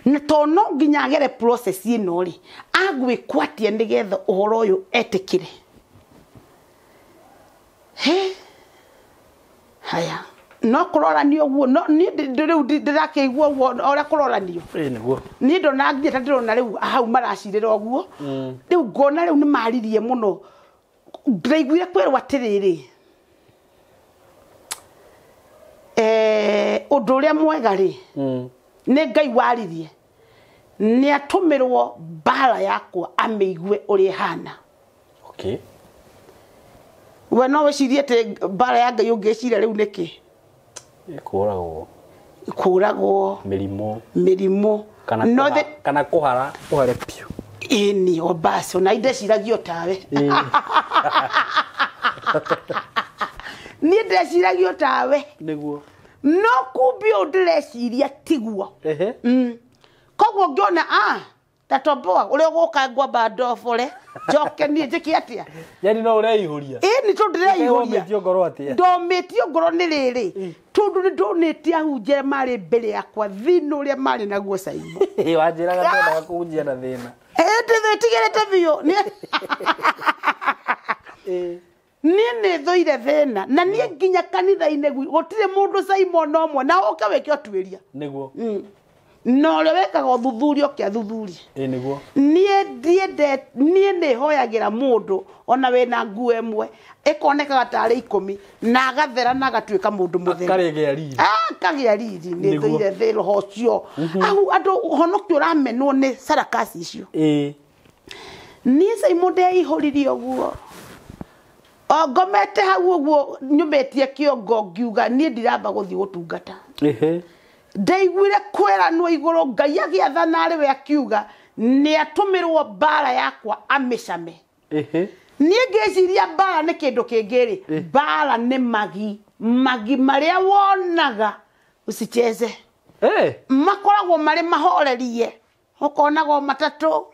na tono nginya agere process ino ri agwikwatia nigetha uhoro uyu etikire haya no kuroranio guo no ni riu ndirakeigua ora kuroranio niguo ni ndona ngieta ndirona riu hau maracirira oguo riu ngona riu ni maririe muno ndaiguire kwerwa atiriri undu uria mwega ri ni Ngai waririe ni atumirwo mbara yakwa ameigue uri hana we no wicirie te mbara ya Ngai ungicira riu niki kuragwo mirimo kana kuhare piu ini o basi ona indeciragio tawe ni ndeciragio tawe niguo no kumbi undireciria tiguo koguo ngiona tatoboa ule goka ngwamba ndobore njoke nie njiki atia yani no ureihuria ni to ndireihuria ndio ngoro atia ndometio ngoro ni riri tondu ni ndonete ahunjire mari mbere yakwa thino uria mari naguo Saimo wanjiraga ndenda kunjia na thina nditigirite biu ni thoire thina na ni nginya kanitha-ini gutire mundu Simon omwe na uke weke otwiria niguo no le wekaga uthuthuria kia thuthuria niguo nie ni hoyagira mundu ona we na nguo emwe ikonekaga tari 10 na agathera na agatuika mundu mutheru karegia riri kagia riri ni thoire thero hocio ahu andu honokio ramenwo ni sarakasi icio ni Simon de ihoririo guo ngomete hau uguo nyumetie kiongo ngiuga ni ndiramba guthi gutungata ndaiguire kweranwo iguru Ngai agiathana ari we akiuga ni atumirwo bara yakwa amicame ni ngeciria bara ni kindu kingiri bara ni magi maria wonaga usicheze makoragwo mari mahorerie ukonago matatu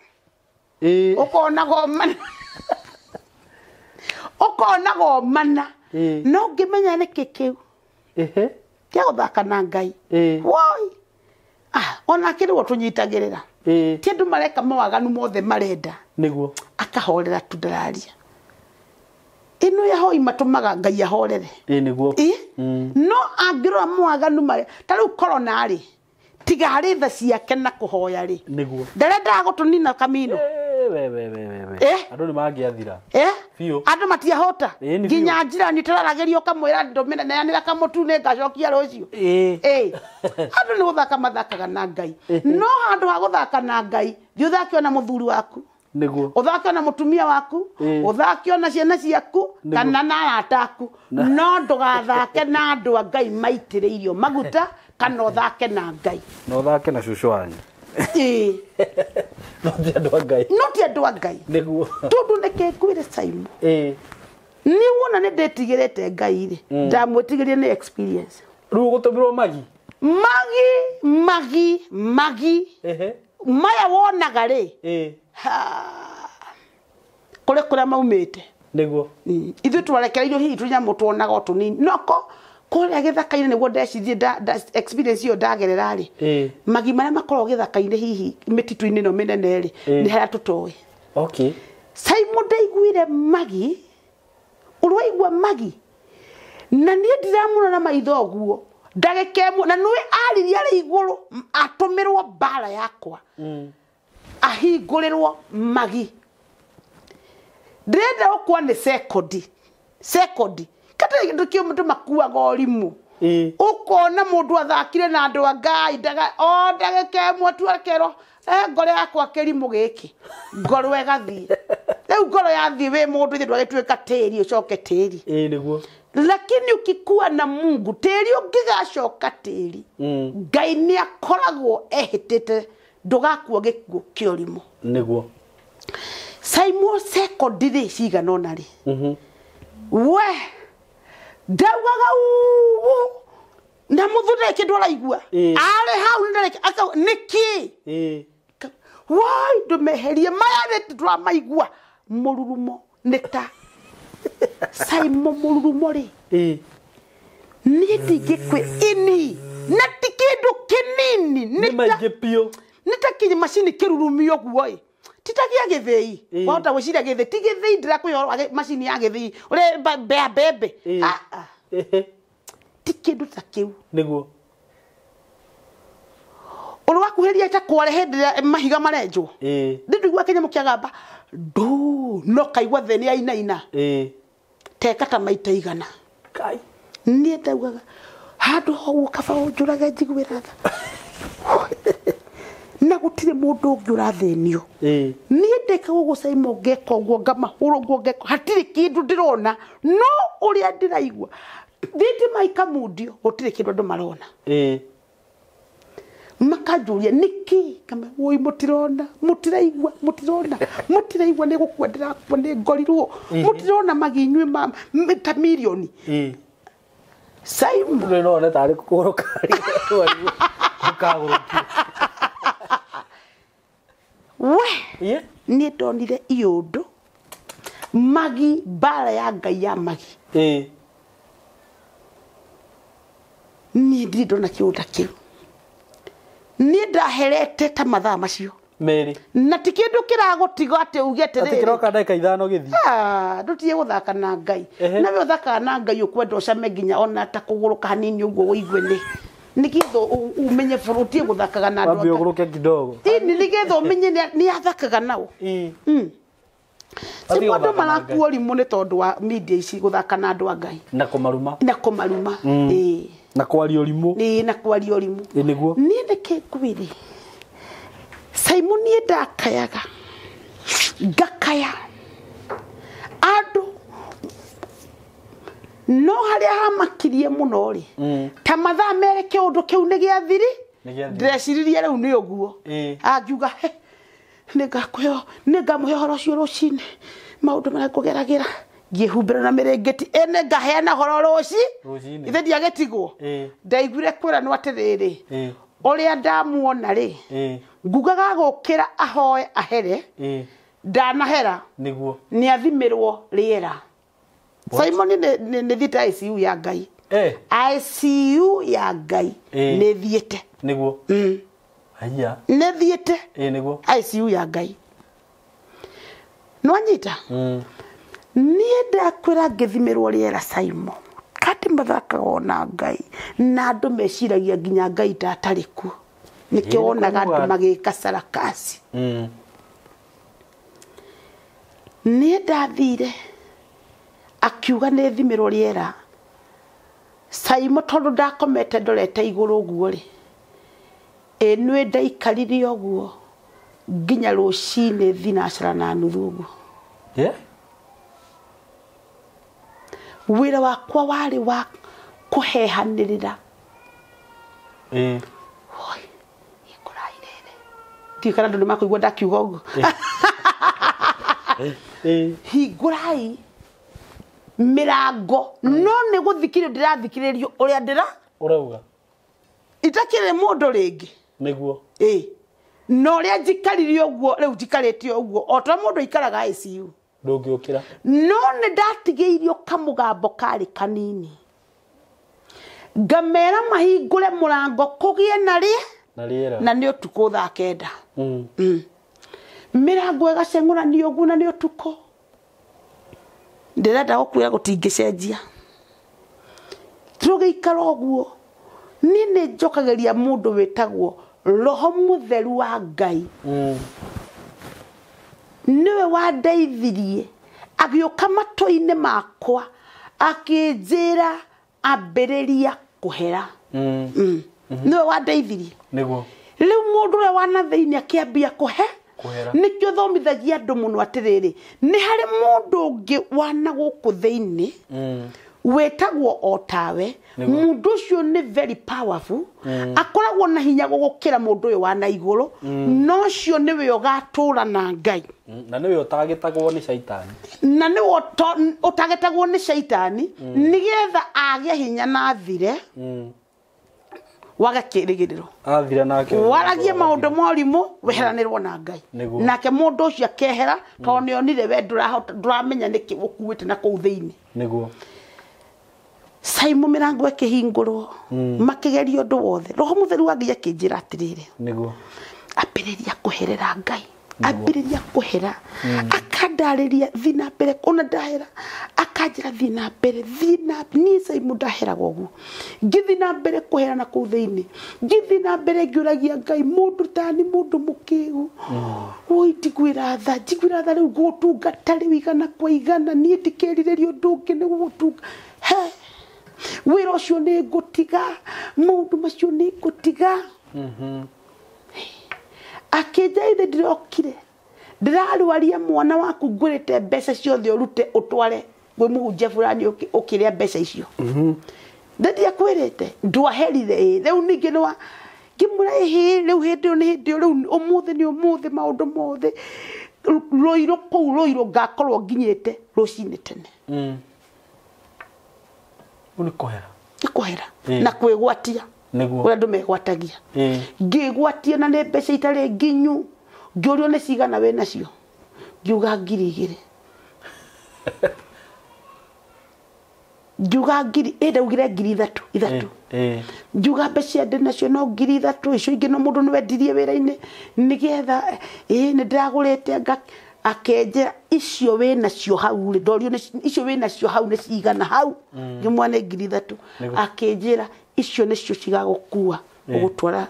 ukonago mana no ngimenya ni kikiu kia guthaka na Ngai woi ona kiriwo tunyitagirira ti andu mareka mawaganu mothe marenda niguo akahorera tudararia ino ya hoi matumaga Ngai ahorere niguo no angirwa mwaganu mare tariu corona ri tigari tha ciake na kuhoya ri niguo ndarenda gutunina kamino andu ni mangiathira andu matiahota nginya njira ni tararagerio kamwira ndomena na yanira kamutu ne ngacokia rucio andu ni guthaka mathakaga na Ngai no andu ha guthaka na Ngai thiuthakio na muthuri waku niguo uthakio na mutumia waku uthakio na ciana ciaku kana na arata aku no ndugathake na andu a Ngai maitiriirio maguta kana uthake na Ngai no uthake na cucu wanyu no ti andu a Ngai niguo tondu neke kwire Simon ni wona ni ndetigirite Ngai ri ndamwetigirie ni experience ru gutumirwo magi maya wonaga ri kure maumite niguo ithu twarekereirio hihi tunyamu tuonaga tunini noko kore githaka-ini niguo ndecirie experience iyo ndagerera ri magi maria makorwo githaka-ini hihi mititu-ini no minene ri ni haria tutoe Simon ndaiguire magi urwaigua magi na nie ndiramuna na maitho guo ndagekemu na nui ariria ri iguru atumirwo bara yakwa ahingũrĩrwo magi ndĩrenda ũkwa nĩ sekondi kata kĩndũ kĩu mũndũ makuaga ũrimũ ũkona mũndũ athakire na andũ a Ngai ndagĩka ĩmwe tu akero ngoro yakwa kĩrimũ gĩkĩ ngoro ĩgathiĩ rĩu ngoro yathiĩ wĩ mũndũ ithe ndwagĩtuĩka tĩri ũcoke tĩri nĩguo lakini ukikuwa na Mungu tĩri ũngĩgacoka tĩri Ngai nĩ akoragwo ehĩtĩte ndugakua gĩkuũ kĩa ũrimũ nĩguo Simon sekondi ri cigana ona ri we ndaugaga na muthure kindu araigua ari hau ndareke aka niki wai ndumeherie maya ni turamaigua mururumo nita Simon mururumo ri ni ndigikwe ini na tikindu kinini nita kinyi machine kirurumio guo titagia githei wahota gwiciria githei ti githei ndirakwihorwa machine ya githei uri bebe ti kindu ta kiu niguo uri wakuheria ta kware hindi mahiga marenjwo ndindigua Kenya mukiagamba no kaigwa theni ya ina teka ta maita igana kai nie ndaugaga handu ho kaba njurage njiguira tha na gutire mundu ungi urathenio nie ndekaga gucaima ngeka uguo ngamahuru uguo ngeka hatire kindu ndirona no uria ndiraigua thiti maika mundio gutire kindu andu marona makanjuria niki kama woi mutirona mutirona ni gukwendera kwa ni ngorirwo mutirona maginywe ta milioni Simon no ne tari kukoroka ukagoroki ni ndonire iundu magi bara ya Ngai ya magi ni ndona kiunda kiu ni ndaherete ta mathaa macio meri na ti kindu kiragutiga ati uge ati ati kiroka ndagika 5 githi ndutie guthaka na Ngai na we uthaka na Ngai ukwenda ucame nginya ona ta kuguruka hanini uguo uigwe ni kitho umenye furutie guthakaga na andu wabio guruke kidogo ni nigetho umenye ni athakaga nao si mundu marakuo rimu ni tondu wa media ici guthaka na andu a Ngai na kumaruma na kwario rimu na kwario rimu niguo ni neke kwiri Simon ni ndakayaga ngakaya andu no haria hamakirie muno ri ta mathaa mere kiundu kiu ni giathiri ndreciririe riu ni uguo angiuga ningamuhe horo cio rucini maundu maria ngugeragira ngihumbira na mirengeti ene ngaheana horo ruci ithe ndiagetigwo ndaiguire kwira no atiriri uria ndamuona ri ngugaga gukira ahoe ahere ndanahera niguo ni athimirwo riera Simon ni thita ICU ya Ngai ICU ya Ngai ni thiete niguo aya ni thiete niguo ICU ya Ngai no anyita ni ndakwira ngithimirwo riera Simon kati mathakaga ona Ngai na andu meciragia nginya Ngai ndatariku nikionaga andu magika sarakasi ni ndathire akiuga ni thimirwo riera Simon tondu ndakomete ndorete iguru uguo ri nwe ndaikarire uguo nginya rucini thinacara na nuthu uguo wira wakwa wari wa kuhehanirira ikurairere tikana ndu makuigwa ndakiuga uguo hingurai mirango no ni guthikire ndirathikiririo uria ndira urauga itakire mundu ringi niguo no ria njikaririo uguo riu njikaritio uguo o ta mundu ikaraga ICU ndungiukira no ni ndatigeirio kamugambo kari kanini ngamera mahingure murango kugie na riera na ni utuku thaa 9 mirango egacengura ni uguo na ni utuku ndirenda gukuya gutingicenjia tugiikara uguo ni njokageria mundu witagwo Roho Mutheru wa Ngai niwe wandeithirie agioka matoi-ini makwa akinjira ambiriria kuhera niwe wandeithirie niguo riu mundu ule wana thiini akiambia kuhera nikio thomithagia andu muno atiriri ni hari mundu ungi wana guku thiini wetagwo otawe mundu ucio ni very powerful akoragwo na hinya gugukira mundu uyu wana iguru no cio niwe ugatura na Ngai na niwe utagetagwo ni shaitani na niwe utagetagwo ni shaitani nigetha agie hinya na thire wagakirigiriro athira nake waragie maundu morimu weheranirwo na Ngai nake mundu ucio akehera to nionire we nduramenya niki ukuwite na kuu thiini niguo Simon mirango ekihingurwo makigeria undu wothe Roho Mutheru wa Ngai akinjira atiriri niguo apiriria kuherera Ngai apiriria kuhera akandariria thina mbere ona ndahera akanjira thina mbere ni Simon ndahera gogu ngithina mbere kuhera na kuu thiini ngithina mbere ngiuragia Ngai mundu tani mundu mukigu oi ndigwira tha riu gutungata riu igana kwa igana ni ndikerirerio undu ungi ni gutunga wira ucio ni ngutiga maundu macio ni ngutiga akinja ithe ndirokire ndirarwaria mwana waku ngwirite mbeca ciothe urute utware gwe muhunjia fulani ukiria mbeca icio ndia kwirite ndwaherire riu ningi nwa ngimura riu hindi riu umuthi ni umuthi maundu mothe roiro kou roiro ngakorwo nginyite rucini tene uni kuhera na kwigwatia niguo uria andu megwatagia ngigwatia na ni mbeca itari nginyu ngĩũrio nĩ cigana wĩ nacio ngiuga 2,000 ngiuga ndaugire 3,000 ngiuga mbeca ndĩ nacio no 3,000 icio ingĩ no mũndũ nĩwendirie wĩra-inĩ nĩgetha nĩ ndĩragũrĩte akenjera icio wĩ nacio hau rĩ ndorio icio wĩ nacio hau nĩ cigana hau ngĩmwa nĩ 3,000 akenjera icio nĩcio cigagũkua ũgũtwara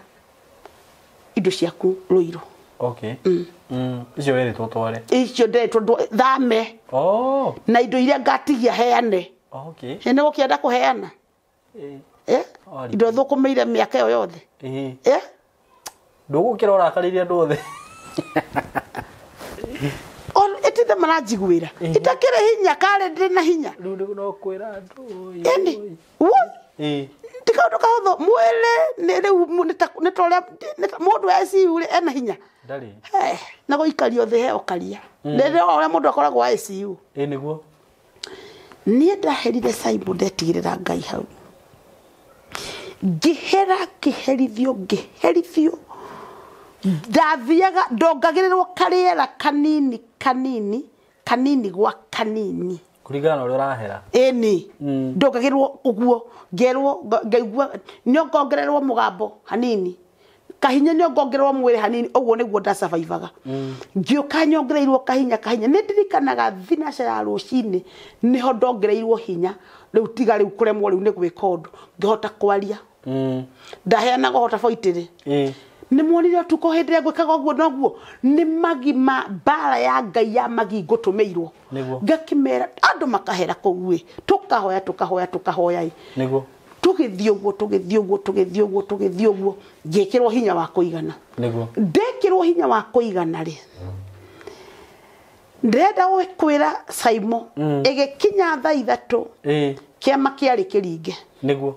indo ciaku Ruiru. Okay. Icio wĩrĩtwo tware. Icio ndĩrĩtwo thame. Na indo iria ngatigia heane. Okay. Nĩ gũkĩenda kũheana. Indo thũkũmĩire mĩaka ĩyo yothe. Ndũgũkĩra ũrakarĩire andũ othe. Etithe maranjiguĩra. Itakĩrĩ hinya karĩ ndĩ na hinya. Rĩu no kwĩra andũ. Tikaũndũ kahũthũ mwĩrĩ nĩ torĩa mũndũ ICU ena hinya. Ndarĩ. Na gũikario thĩ heo karia. Rĩrĩa ũrĩa mũndũ akoragwo ICU. Nĩguo. Niĩ ndaherire Simon ndetigĩrĩra Ngai hau. Ngĩherithio ndathiaga ndongagĩrĩrwo karĩera kanini gwa kanini kũringana na ũrĩa ũrahera ĩni ndongagĩrĩrwo ũguo ngerwo ngaigua nĩongongererwo mũgambo hanini kahinya nĩongongererwo mwĩrĩ hanini ũguo nĩguo ndasurvivaga ngĩũka nyongereirwo kahinya nĩ ndirikanaga thinaca ya rũcinĩ nĩho ndongereirwo hinya rĩu tiga rĩu kũremwo rĩu nĩ gwĩka ũndũ ngĩhota kwaria ndaheanaga hota boitĩrĩ nĩ muonire ũtukũ hĩndĩ ĩrĩa gwĩkaga ũguo noguo nĩ magima mbara ya Ngai ya magi ngũtũmĩirwo ngakĩmera andũ makahera kũu tũkahoya nĩguo tũgĩthiĩ ũguo ngĩkĩrwo hinya wa kũigana ndekĩrwo hinya wa kũigana rĩ ndĩrenda kwĩra Simon ĩgĩkinya thaa 3 kĩama kĩarĩ kĩringe nĩguo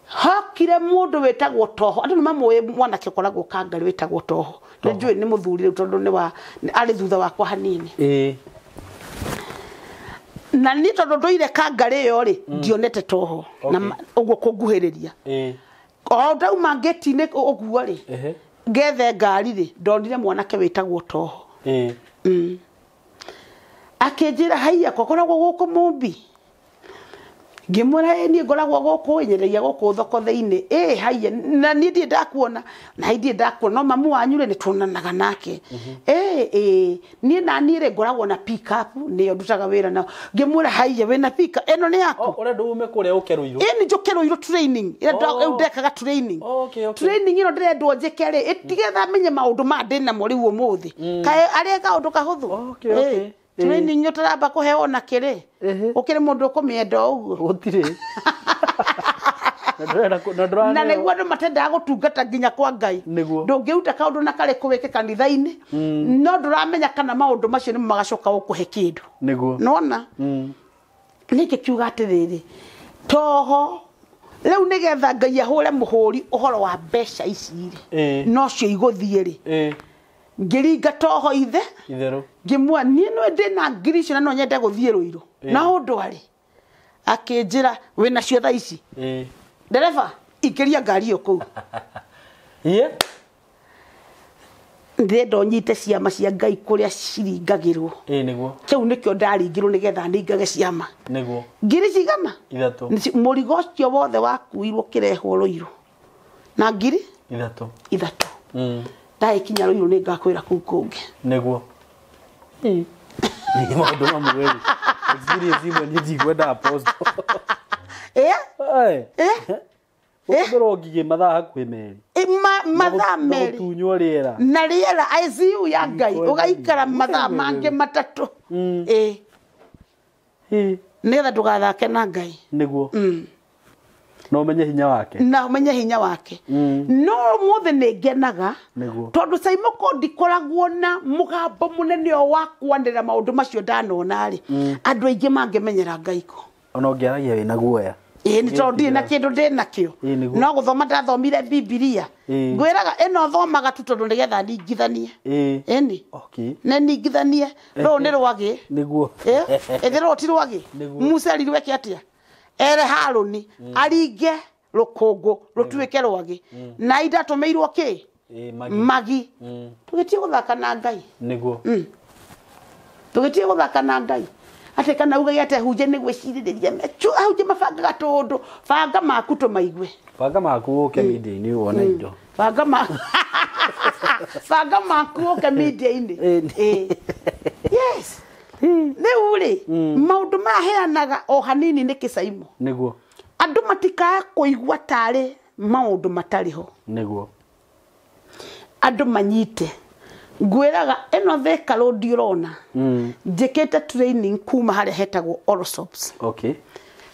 hakire mũndũ wetagwo Toho andũ nĩmamũĩ mwanake ũkoragwo Kangarĩ wetagwo Toho njũĩ nĩ mũthuri rĩu tondũ nĩ arĩ thutha wakwa hanini na nĩ tondũ ndũire Kangarĩ ĩyo rĩ ndionete Toho na ũguo kũnguhĩrĩria o ndauma ngeti-inĩ ũguo rĩ ngethe ngari rĩ ndonire mwanake wetagwo Toho akĩnjĩra haiya koragwo gũkũ Mũmbi ngĩmũra niĩ ngoragwo gũkũ nyereria gũkũ thoko thĩinĩ haiya na niĩ ndiĩ ndakuona na ndiĩ ndakuona no mamu wanyu rĩ nĩtuonanaga nake niĩ na niĩ rĩ ngoragwo na pick up nĩyo ndutaga wĩra na ngĩmũra haiya wĩna pick ĩno nĩ yaku ũrenda ume kũrĩa ũkerũirwo nĩ njũkerũirwo training ĩyo ndekaga training training ĩno ndĩrendwo njĩke rĩ ĩtigetha menye maũndũ ma ndĩ namo rĩu ũmũthĩ kaĩ arĩa kaũndũ kahũthũ training ũtaramba kũheo na kĩrĩ ũkĩrĩ mũndũ ũkũmĩenda ũguo gũtirĩ na nĩguo andũ matendaga gũtungata nginya kwa Ngai ndũngĩruta kaũndũ na karĩ kũwĩke kanitha-inĩ no ndũramenya kana maũndũ macio nĩ magacoka gũkũhe kĩndũ nona nĩkĩ kiuga atĩrĩrĩ Toho rĩu nĩgetha Ngai ahũre mũhũri ũhoro wa mbeca ici rĩ nocio igũthiĩ rĩ ngĩringa Toho itherũ ngĩmwa niĩ no ndĩ na ngiri icio na no nyende gũthiĩ Ruiru na ũndũ arĩ akĩnjĩra wĩna cio thaa ici ndereba ingĩria ngari ĩyo kũu ndĩrenda ũnyite ciama cia Ngai kũrĩa ciringagĩrwo nĩguo kĩu nĩkĩo ndaringirwo nĩgetha ndingage ciama ngiri cigana mũrigo ũcio wothe wakuirwo kĩrehwo Ruiru na ngiri 3 ndagĩkinya Ruiru nĩ ngakwĩra kũu kũngĩ nĩguo nĩ maũndũ mamwe rĩ experience imwe nĩ ndigwenda apostle ũkũmbĩrwo ngigĩ mathaa hakuhĩ merĩ mathaa merĩ gũtunywo rĩera na rĩera ICU ya Ngai ũgaikara mathaa mangĩ 3 nĩgetha ndũgathake na Ngai nĩguo no menye hinya wake no mũthĩ nĩ ngenaga tondũ Simon ndikoragwo na mũgambo mũnene o wa kwanĩrĩra maũndũ macio ndanona rĩ andũ aingĩ mangĩmenyera Ngai ko ona ũngĩaragia wĩna guoya nĩ tondũ ndirĩ na kĩndũ ndĩ nakĩo no gũthoma ndathomire Bibilia ngwĩraga ĩno thomaga tu tondũ nĩgetha ningithanie na ningithanie rũu nĩ rwagĩ ĩthĩ ti rwagĩ Musa erirwe atĩa ere Harũni aringe rũkũngũ rũtuĩke rwagĩ na indatũmĩirwo kĩ magi tugetie guthaka na ngai niguo tugetie guthaka na ngai ate kana uga yate huje ni gwiciriria mechu ahuje mabangaga tondu banga maku tumaigue banga maku uke media-ini wona indo banga maku uke media-ini yes leo ri maundu maheanaga o hanini ni kisaimo niguo andu matikaya kuigua tari maundu matariho niguo andu manyite ngwiraga eno theka rodi urona njikite training kuma haria hetagwo Allsops okay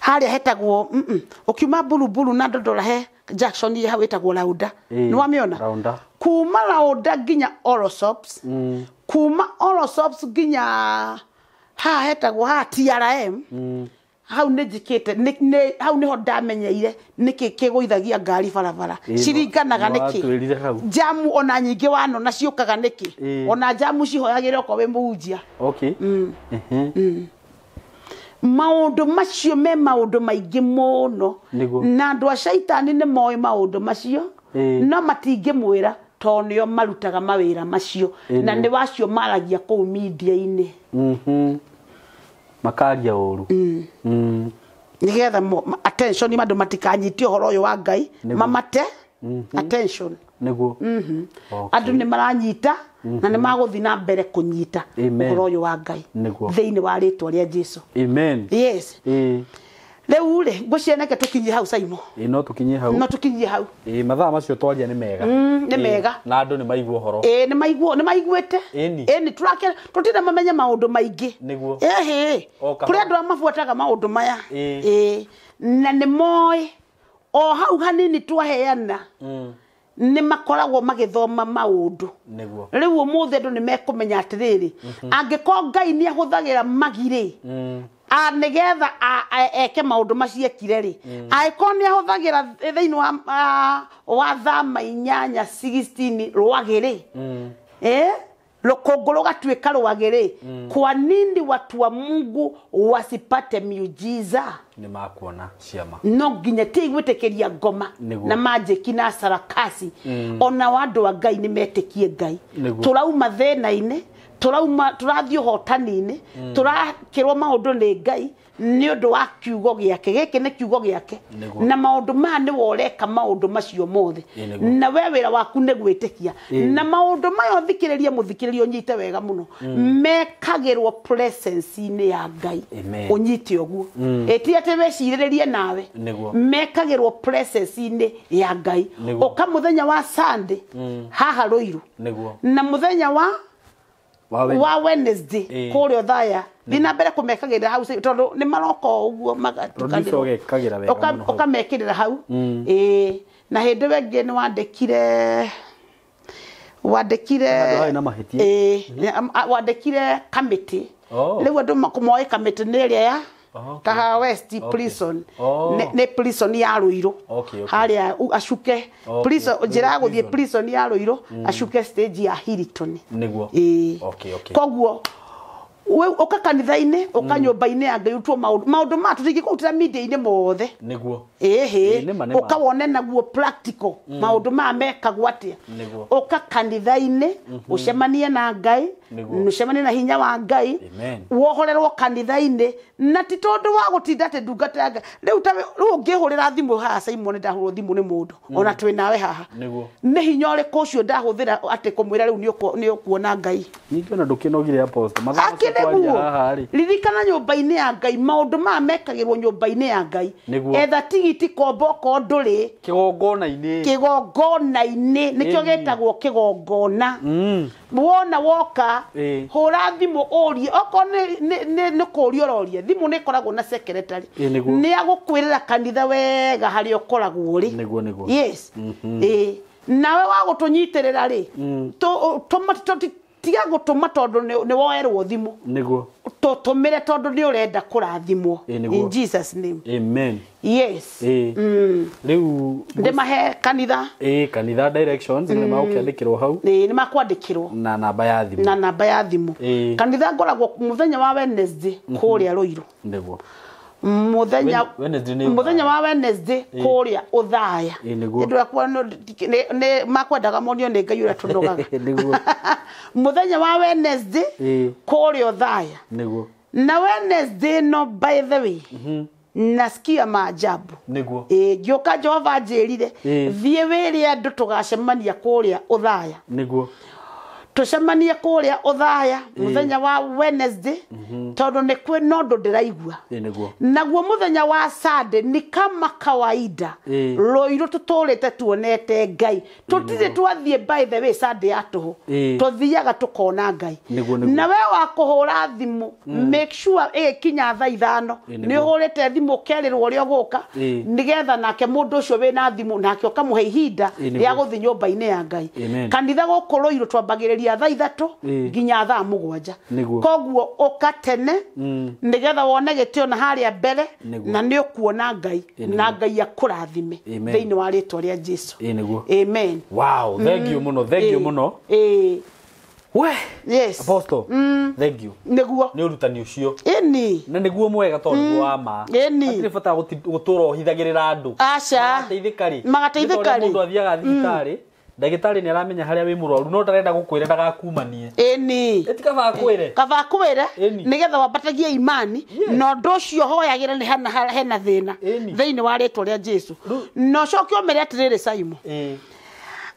haria hetagwo ukiuma bulubulu na ndodora he Jackson ye hawetagwo Launda ni wamiona Launda kuma Launda ginya Allsops kuma Allsops ginya ha hetagwo ha TRM hau ne njikite ne hau niho ndamenyeire niki kiguithagia ngari barabara ciringanaga niki jamu ona nyingi wano na ciukaga niki ona jamu cihoyagire oko we muhunjia okay maundu macio me maundu maingi muno na andu a shaitani ni moy maundu macio no matingimwira to nio marutaga mawira macio na ni wacio maragia ku media-ini makaria uru nigetha attention ni mandu matikanyitio horo uyu wa ngai mamate attention niguo andu ni maranyita na ni maguthi na mbere kunyita horo uyu wa ngai thiini wa ritwa ria Jesu amen yes leo ri ngucieneke tukinyie hau Saimo no tukinyie hau mathaa macio twaria ni mega ni mega na andu ni maigua horo ni maiguite ni turake tutira mamenya maundu maingi niguo kuri andu amafuataga maundu maya na ni moy o hau hanini twaheana ni makoragwo magithoma maundu niguo riu umuthe andu ni mekumenya atiriri angikorwo ngai ni ahuthagira magire nigetha eke maundu maciekire ri aiko ni ahuthagira thiini wa thama 8:16 rwagiri lukungu rugatuika rwagiri kwa nini watu wa Mungu wasipate miujiza ni makuona ciama no nginya tigwitikiria ngoma na magic na sarakasi ona wandu wa ngai ni metikie ngai turauma thina-ini turathio hotani-ini turakirwo maundu ni ngai ni undu wa kiugo giake giki ni kiugo giake na maundu ma ni woreka maundu macio mothe na we wira waku ni gwitikia na maundu mayo thikiriria muthikiririo nyite wega muno mekagirwo presence-ini ya ngai unyite oguo eti ate weciririe nawe mekagirwo presence-ini ya ngai oka muthenya wa Sunday haha Ruiru na muthenya wa Wednesday kurio thaya thina mbere kumekagira hau tondu ni maroko uguo magatukandira ukamekirira hau na hindi wengi ni wandikire committee riu andu makumoe committee ni ria ya Kahawa West prison ne prison ya Ruiru haria acuke prison njira guthie prison ya Ruiru acuke stage ya Hilton niguo koguo we oka kanitha-ini oka nyumba-ini ya ngai utwo maundu ma tutingikutira media-ini mothe niguo oka wone naguo practical maundu ma mekagwo atia oka kanitha-ini ucemanie na ngai ucemanie na hinya wa ngai wohorerwo kanitha-ini na ti tondu wa gutinda ati ndungata ngai riu ngihurira thimu haha Simon ndahurwo thimu ni mundu ona twi nawe haha ni hinya uriku ucio ndahuthira ati kumwira riu ni ukuona ngai ningi ona ndukinogire apostle ririkana nyumba-ini ya ngai maundu ma mekagirwo nyumba-ini ya ngai etha tigiti komboko nduri kigongona-ini nikio getagwo kigongona wona woka hura thimu urie oko ni kuria roria thimu ni koragwo na secretary ni agukwirira kanitha wega hari okoragwo ri yes nawe wa gutunyitirira ri tiga gutuma tondu ni woerwo thimu niguo tutumire tondu ni urenda kurathimwo in Jesus name amen yes riu ndimahe kanitha kanitha directions ni makwandikirwo hau ni makwandikirwo na namba ya thimu kanitha ngoragwo muthenya wa Wednesday kuria Ruiru niguo muthenya wa Wednesday kuria uthaya ndu akwa ne makwendaga monio ne ngai ura tunogaga muthenya wa Wednesday kuria uthaya niguo na Wednesday no by the way nasikia maajabu niguo gioka Jehova njirire thie wiri andu tugacemania kuria uthaya niguo tucemanie kuria uthaya muthenya wa Wednesday tondu ni kwi nondo ndiraigua naguo muthenya wa Sunday ni kama kawaida roiro tuturite tuonete ngai tutire twathie by the way Sunday atuhu tuthiaga tukona ngai na we wa kuhura thimu make sure kinya thaa 5 ni uhurite thimu kerirwo ri oguka nigetha nake mundu ucio we na thimu nake okamuhe ihinda ya guthi nyumba-ini ya ngai kanitha gukuruiro twambagiriria thaa 3 nginya thaa 7 koguo ukatene nigetha wone gitio na haria mbere na ni ukuona ngai na ngai akurathime thiini wa ritwa ria Jesu amen. Wow, thank you muno we yes apostle thank you niguo ni urutani ucio eni na niguo mwega tondu wa ma atire bata gutura ohithagirira andu acha magateithika ri mundu athiaga thibitari ndagitari ni aramenya haria wi murwaru no ndarenda gukwira ndagakumanie eni etikaba kwire nigetha wambatagie imani no ndu ucio hoyagira ni hena thina thiini wa ritwa ria Jesu no cokio mere atirire Simon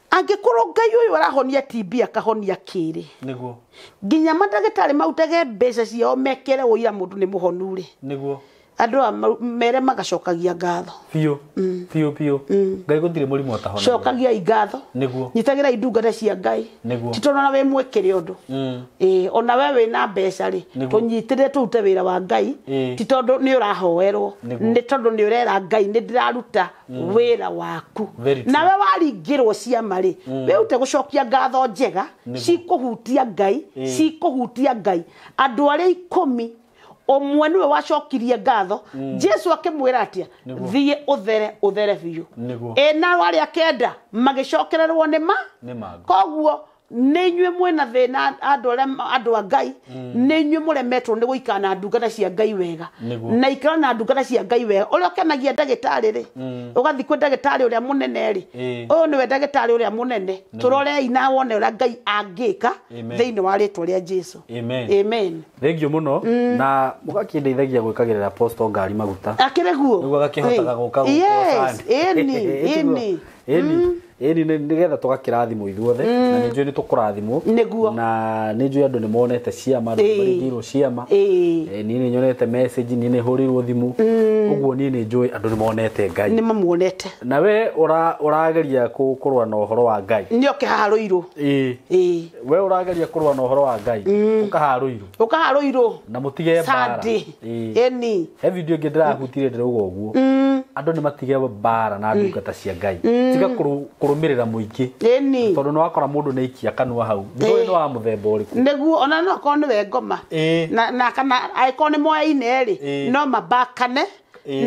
angikorwo ngai uyu arahonia TB akahonia kiri niguo nginya mandagitari mautage mbeca ciao mekere uira mundu ni muhonu ri niguo andu mere magacokagia ngatho pio ngai gutire murimu atahona cokagia ngatho niguo nyitagira indungata cia ngai titona we mwekere undu ona we we na mbeca ri tunyitire turute wira wa ngai titondu ni urahoerwo ni tondu ni urera ngai ni ndiraruta wira waku na we waringirwo ciama ri we ute gucokia ngatho njega cikuhutia ngai andu aria 10 omwe niwe wacokirie ngatho Jesu akimwira atia thie uthere biu na wari akenda magicokererwo ni koguo ninywe mwena thina andu a ngai ninywe muremetwo ni guikana na ndungata cia ngai wega na ikara na ndungata cia ngai wega uria kenagia ndagitari ri ugathi kwi ndagitari uria munene ri uyu niwe ndagitari uria munene turore ina wone uria ngai angika thiini wa ritwa ria Jesu amen. Thengio muno na mugakindeithagia gwikagirira apostle ngari maguta akireguo niguo gakihotaga guka yes eni nigetha tugakirathimo ithuothe na ninjui ni tukurathimo na ninjui andu ni monete ciama marigirwo ciama ni nyonete message ni hurirwo thimu uguo ni njui andu ni monete ngai ni mamuonete na we urageria kurwa na uhoro wa ngai ni okiharuirwo we urageria kurwa na uhoro wa ngai ukaharuirwo na mutige bara eni he video ngi ndirahutire ndiruga uguo andu ni matige bara na ndungata cia ngai tiga kurumirira muingi tondu no akora mundu ni ikia kanwa hau ndio wa muthemba uriku niguo ona no ko ni we ngoma na kana aiko ni moya-ine ri no mabakane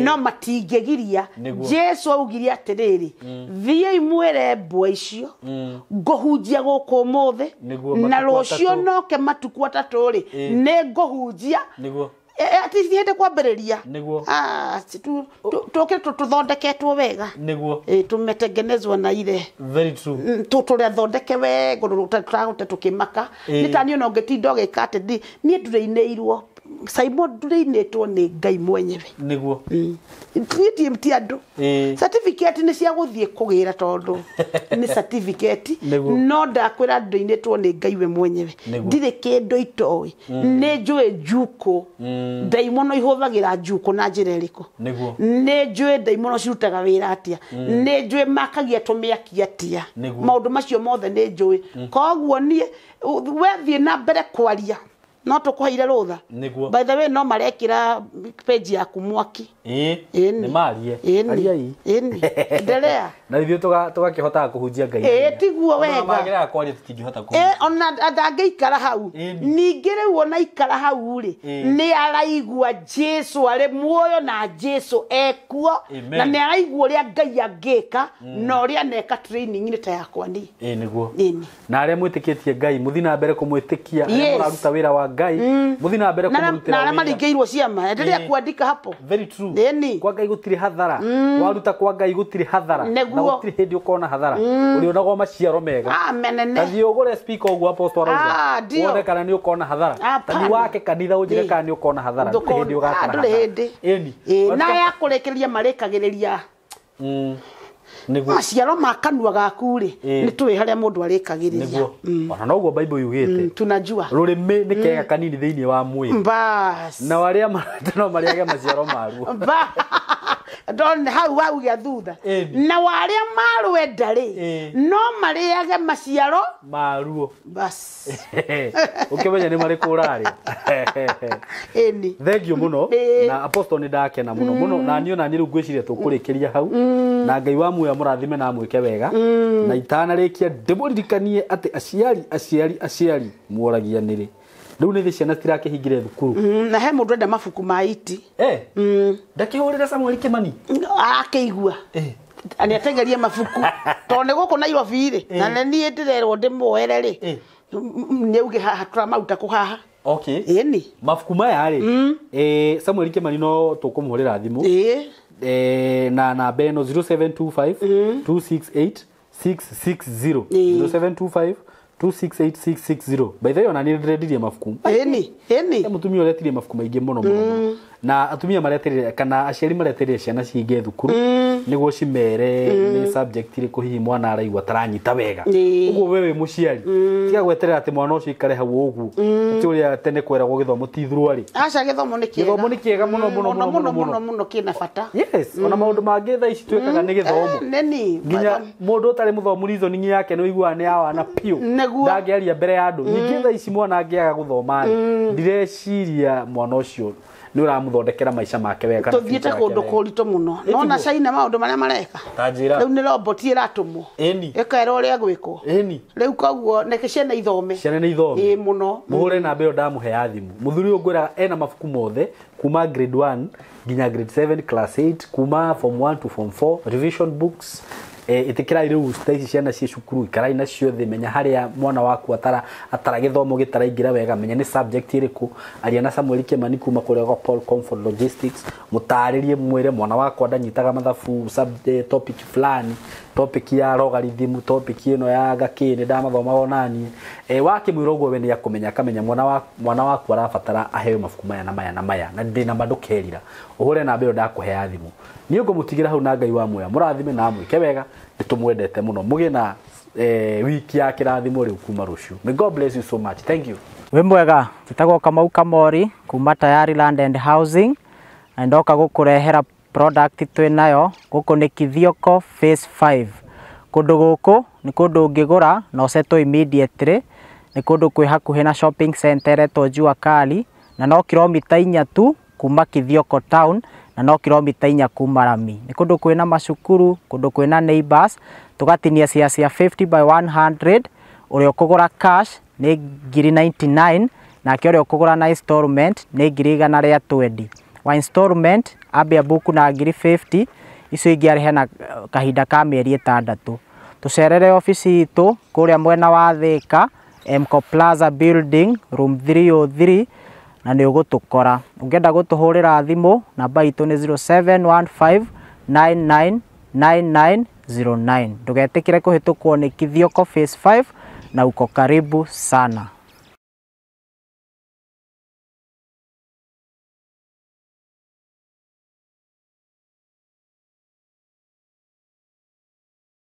no matingegiria Jesu augiria atiriri thie imwere mbwa icio nguhunjia guku muthi na rucio noke matuku atatu ri ni nguhunjia ati hende kwambiriria tuke tuthondeketwo wega niguo tumetengenezwa na ile very true tutore thondeke wega tutagote tukimaka nitani no ngetinda gikate ni ndureinirwo Simon ndureinetwo ni ngai mwenyewe niguo ti mtiando certificate ni cia guthie kugira tondu ni certificate no ndakwira ndureinetwo ni ngai we mwenyewe ndire kindu itoi ni njue juko daimono ihuthagira juko na njira iriku ni njue daimono cirutaga wira atia ni njue makagia tumiakia atia maundu macio mothe ni njue koguo nie wethie na mbere kwaria no tukuhaire rutha by the way no marekira page yaku mwaki ni marie ariai ndelea na ithio tugakihota kuhunjia ngai tiguo wega magira kwaria tukingihota kuhunjia ona adangeikara hau ningire wona ikara hau ri ni araigua Jesu ari muoyo na Jesu ekuo na ni araigua ria ngai angika no ria neka training ni ta yakwa ni niguo na aria mwitikitie ngai muthina mbere kumwitikia aria muraruta wira wa wa Ngai muthina mbere kumurutira na maringeirwo ciama endelea kuandika hapo. Very true. Kwa Ngai gutiri hathara waruta kwa Ngai gutiri hathara na gutiri hindi ukona hathara urionago maciaro mega. Amen. Kathi ugure speaker ugu apostle arauga wone kana ni ukona hathara tani wake kanitha unjire kana ni ukona hathara hindi ugakora hathara eni na ya kurekereria marekagiriria maciaro makanua gaku ri ni tuwe haria mundu arikagiriria ona noguo Bible yugite tunajua rurimi ni kega kanini thiini wa mwiri bas na waria marate no mariage maciaro maruo don hau wau ya thutha na waria marwenda ri no mariage maciaro maruo bas ukimenya ni marikura ri eni thank you muno na apostle ni ndakena muno na niona ni rugwiciria tukurikiria hau na Ngai wa muoyo murathime na mwike wega na itanarikia ndimuririkanie ati aciari muoragia niri riu ni ciana cirakihingire thukuru na he mundu enda mabuku ma iti ndakihurira Samuel Kimani akeigua ani atengerie mabuku to ne guku Nairobi ri na ni ndirerwo ndimuoere ri neuge haha turamauta ku haha okay eni mabuku maya ri Samuel Kimani no tukumuhurira thimu na namba eno 0725 268 660 0725 268 by the way ona ni ndĩrendirie mabuku eni mutumia ũretirie mabuku maingĩ mũno na atumia mareterire kana aciari mareterire ciana ciinge thukuru niguo cimere ni subject iriku hihi mwana araigua taranyita wega uguo wewe muciari tiga gweterera ati mwana ucio ikare hau uguo ati uria tene kweragwo githomo ti thurwa ri aca githomo ni kiega muno kina bata yes ona maundu mangi tha ici twekaga ni githomo neni nginya mundu utari muthomu reasoning yake ni uigua ni awana piu ndageria mbere ya andu ningi tha ici mwana angiaga guthoma ndireciria mwana ucio ni uramuthondekera maisha make wega tuthiete kundu kurito muno nona China maundu maria mareka tajira riu ni robot iratumwo ekaira uria gwiko riu koguo neke ciana ithome muno muhure na mbeo ndamuhe ya thimu muthuri ungwira ena mabuku mothe kuma grade 1 nginya grade 7 class 8 kuma form 1 to form 4 revision books itikira riu stage ciana cie cukuru ikarai na ciothe menya haria mwana waku atara githomo gitaraingira wega menya ni subject iriku aria na Samuel Kimani kuma kuri Paul Comfort Logistics mutaririe mwire mwana wakwa ndanyitaga mathabu subject topic fulani topic ya logarithm topic ino ya gakini ndamathoma onani wakimwira uguo we ni akumenya kamenya mwana waku arabatara aheo mabuku maya na ndina mandukerira uhure na mbeo ndakuhe ya thimu ni ugo mutigira hau na Ngai wa muoyo murathime na mwike wega nitumwendete muno mugie na wiki ya kirathimo riu kuma rucio. May God bless you so much. Thank you. We mwega tutagwo Kamau Kamori kuma Tayari Land and Housing na ndoka gukurehera product twinayo guku ni Kithioko phase 5 kundu guku ni kundu ungigura no seto immediately ni kundu kwi hakuhi na shopping center eto Jua Kali na no kilomita 4 tu kuma Kithioko town na no kilomita 4 kuma Rami ni kundu kwina macukuru kundu kwina neighbors tugatinia cia 50 by 100 urio kugura cash ni 99 na kio kugura na installment ni 120 wa installment abia buku na 50 icio ingiarihe na kahinda ka mieri 6 tucerere ofisi itu kuria mwena wa Thika Mco Plaza building room 303 na ni ugutukora ungenda gutuhurira thimu namba itu ni 0715999909 ndugetikire kuhitukwo ni Kithioko phase 5 na uko karibu sana.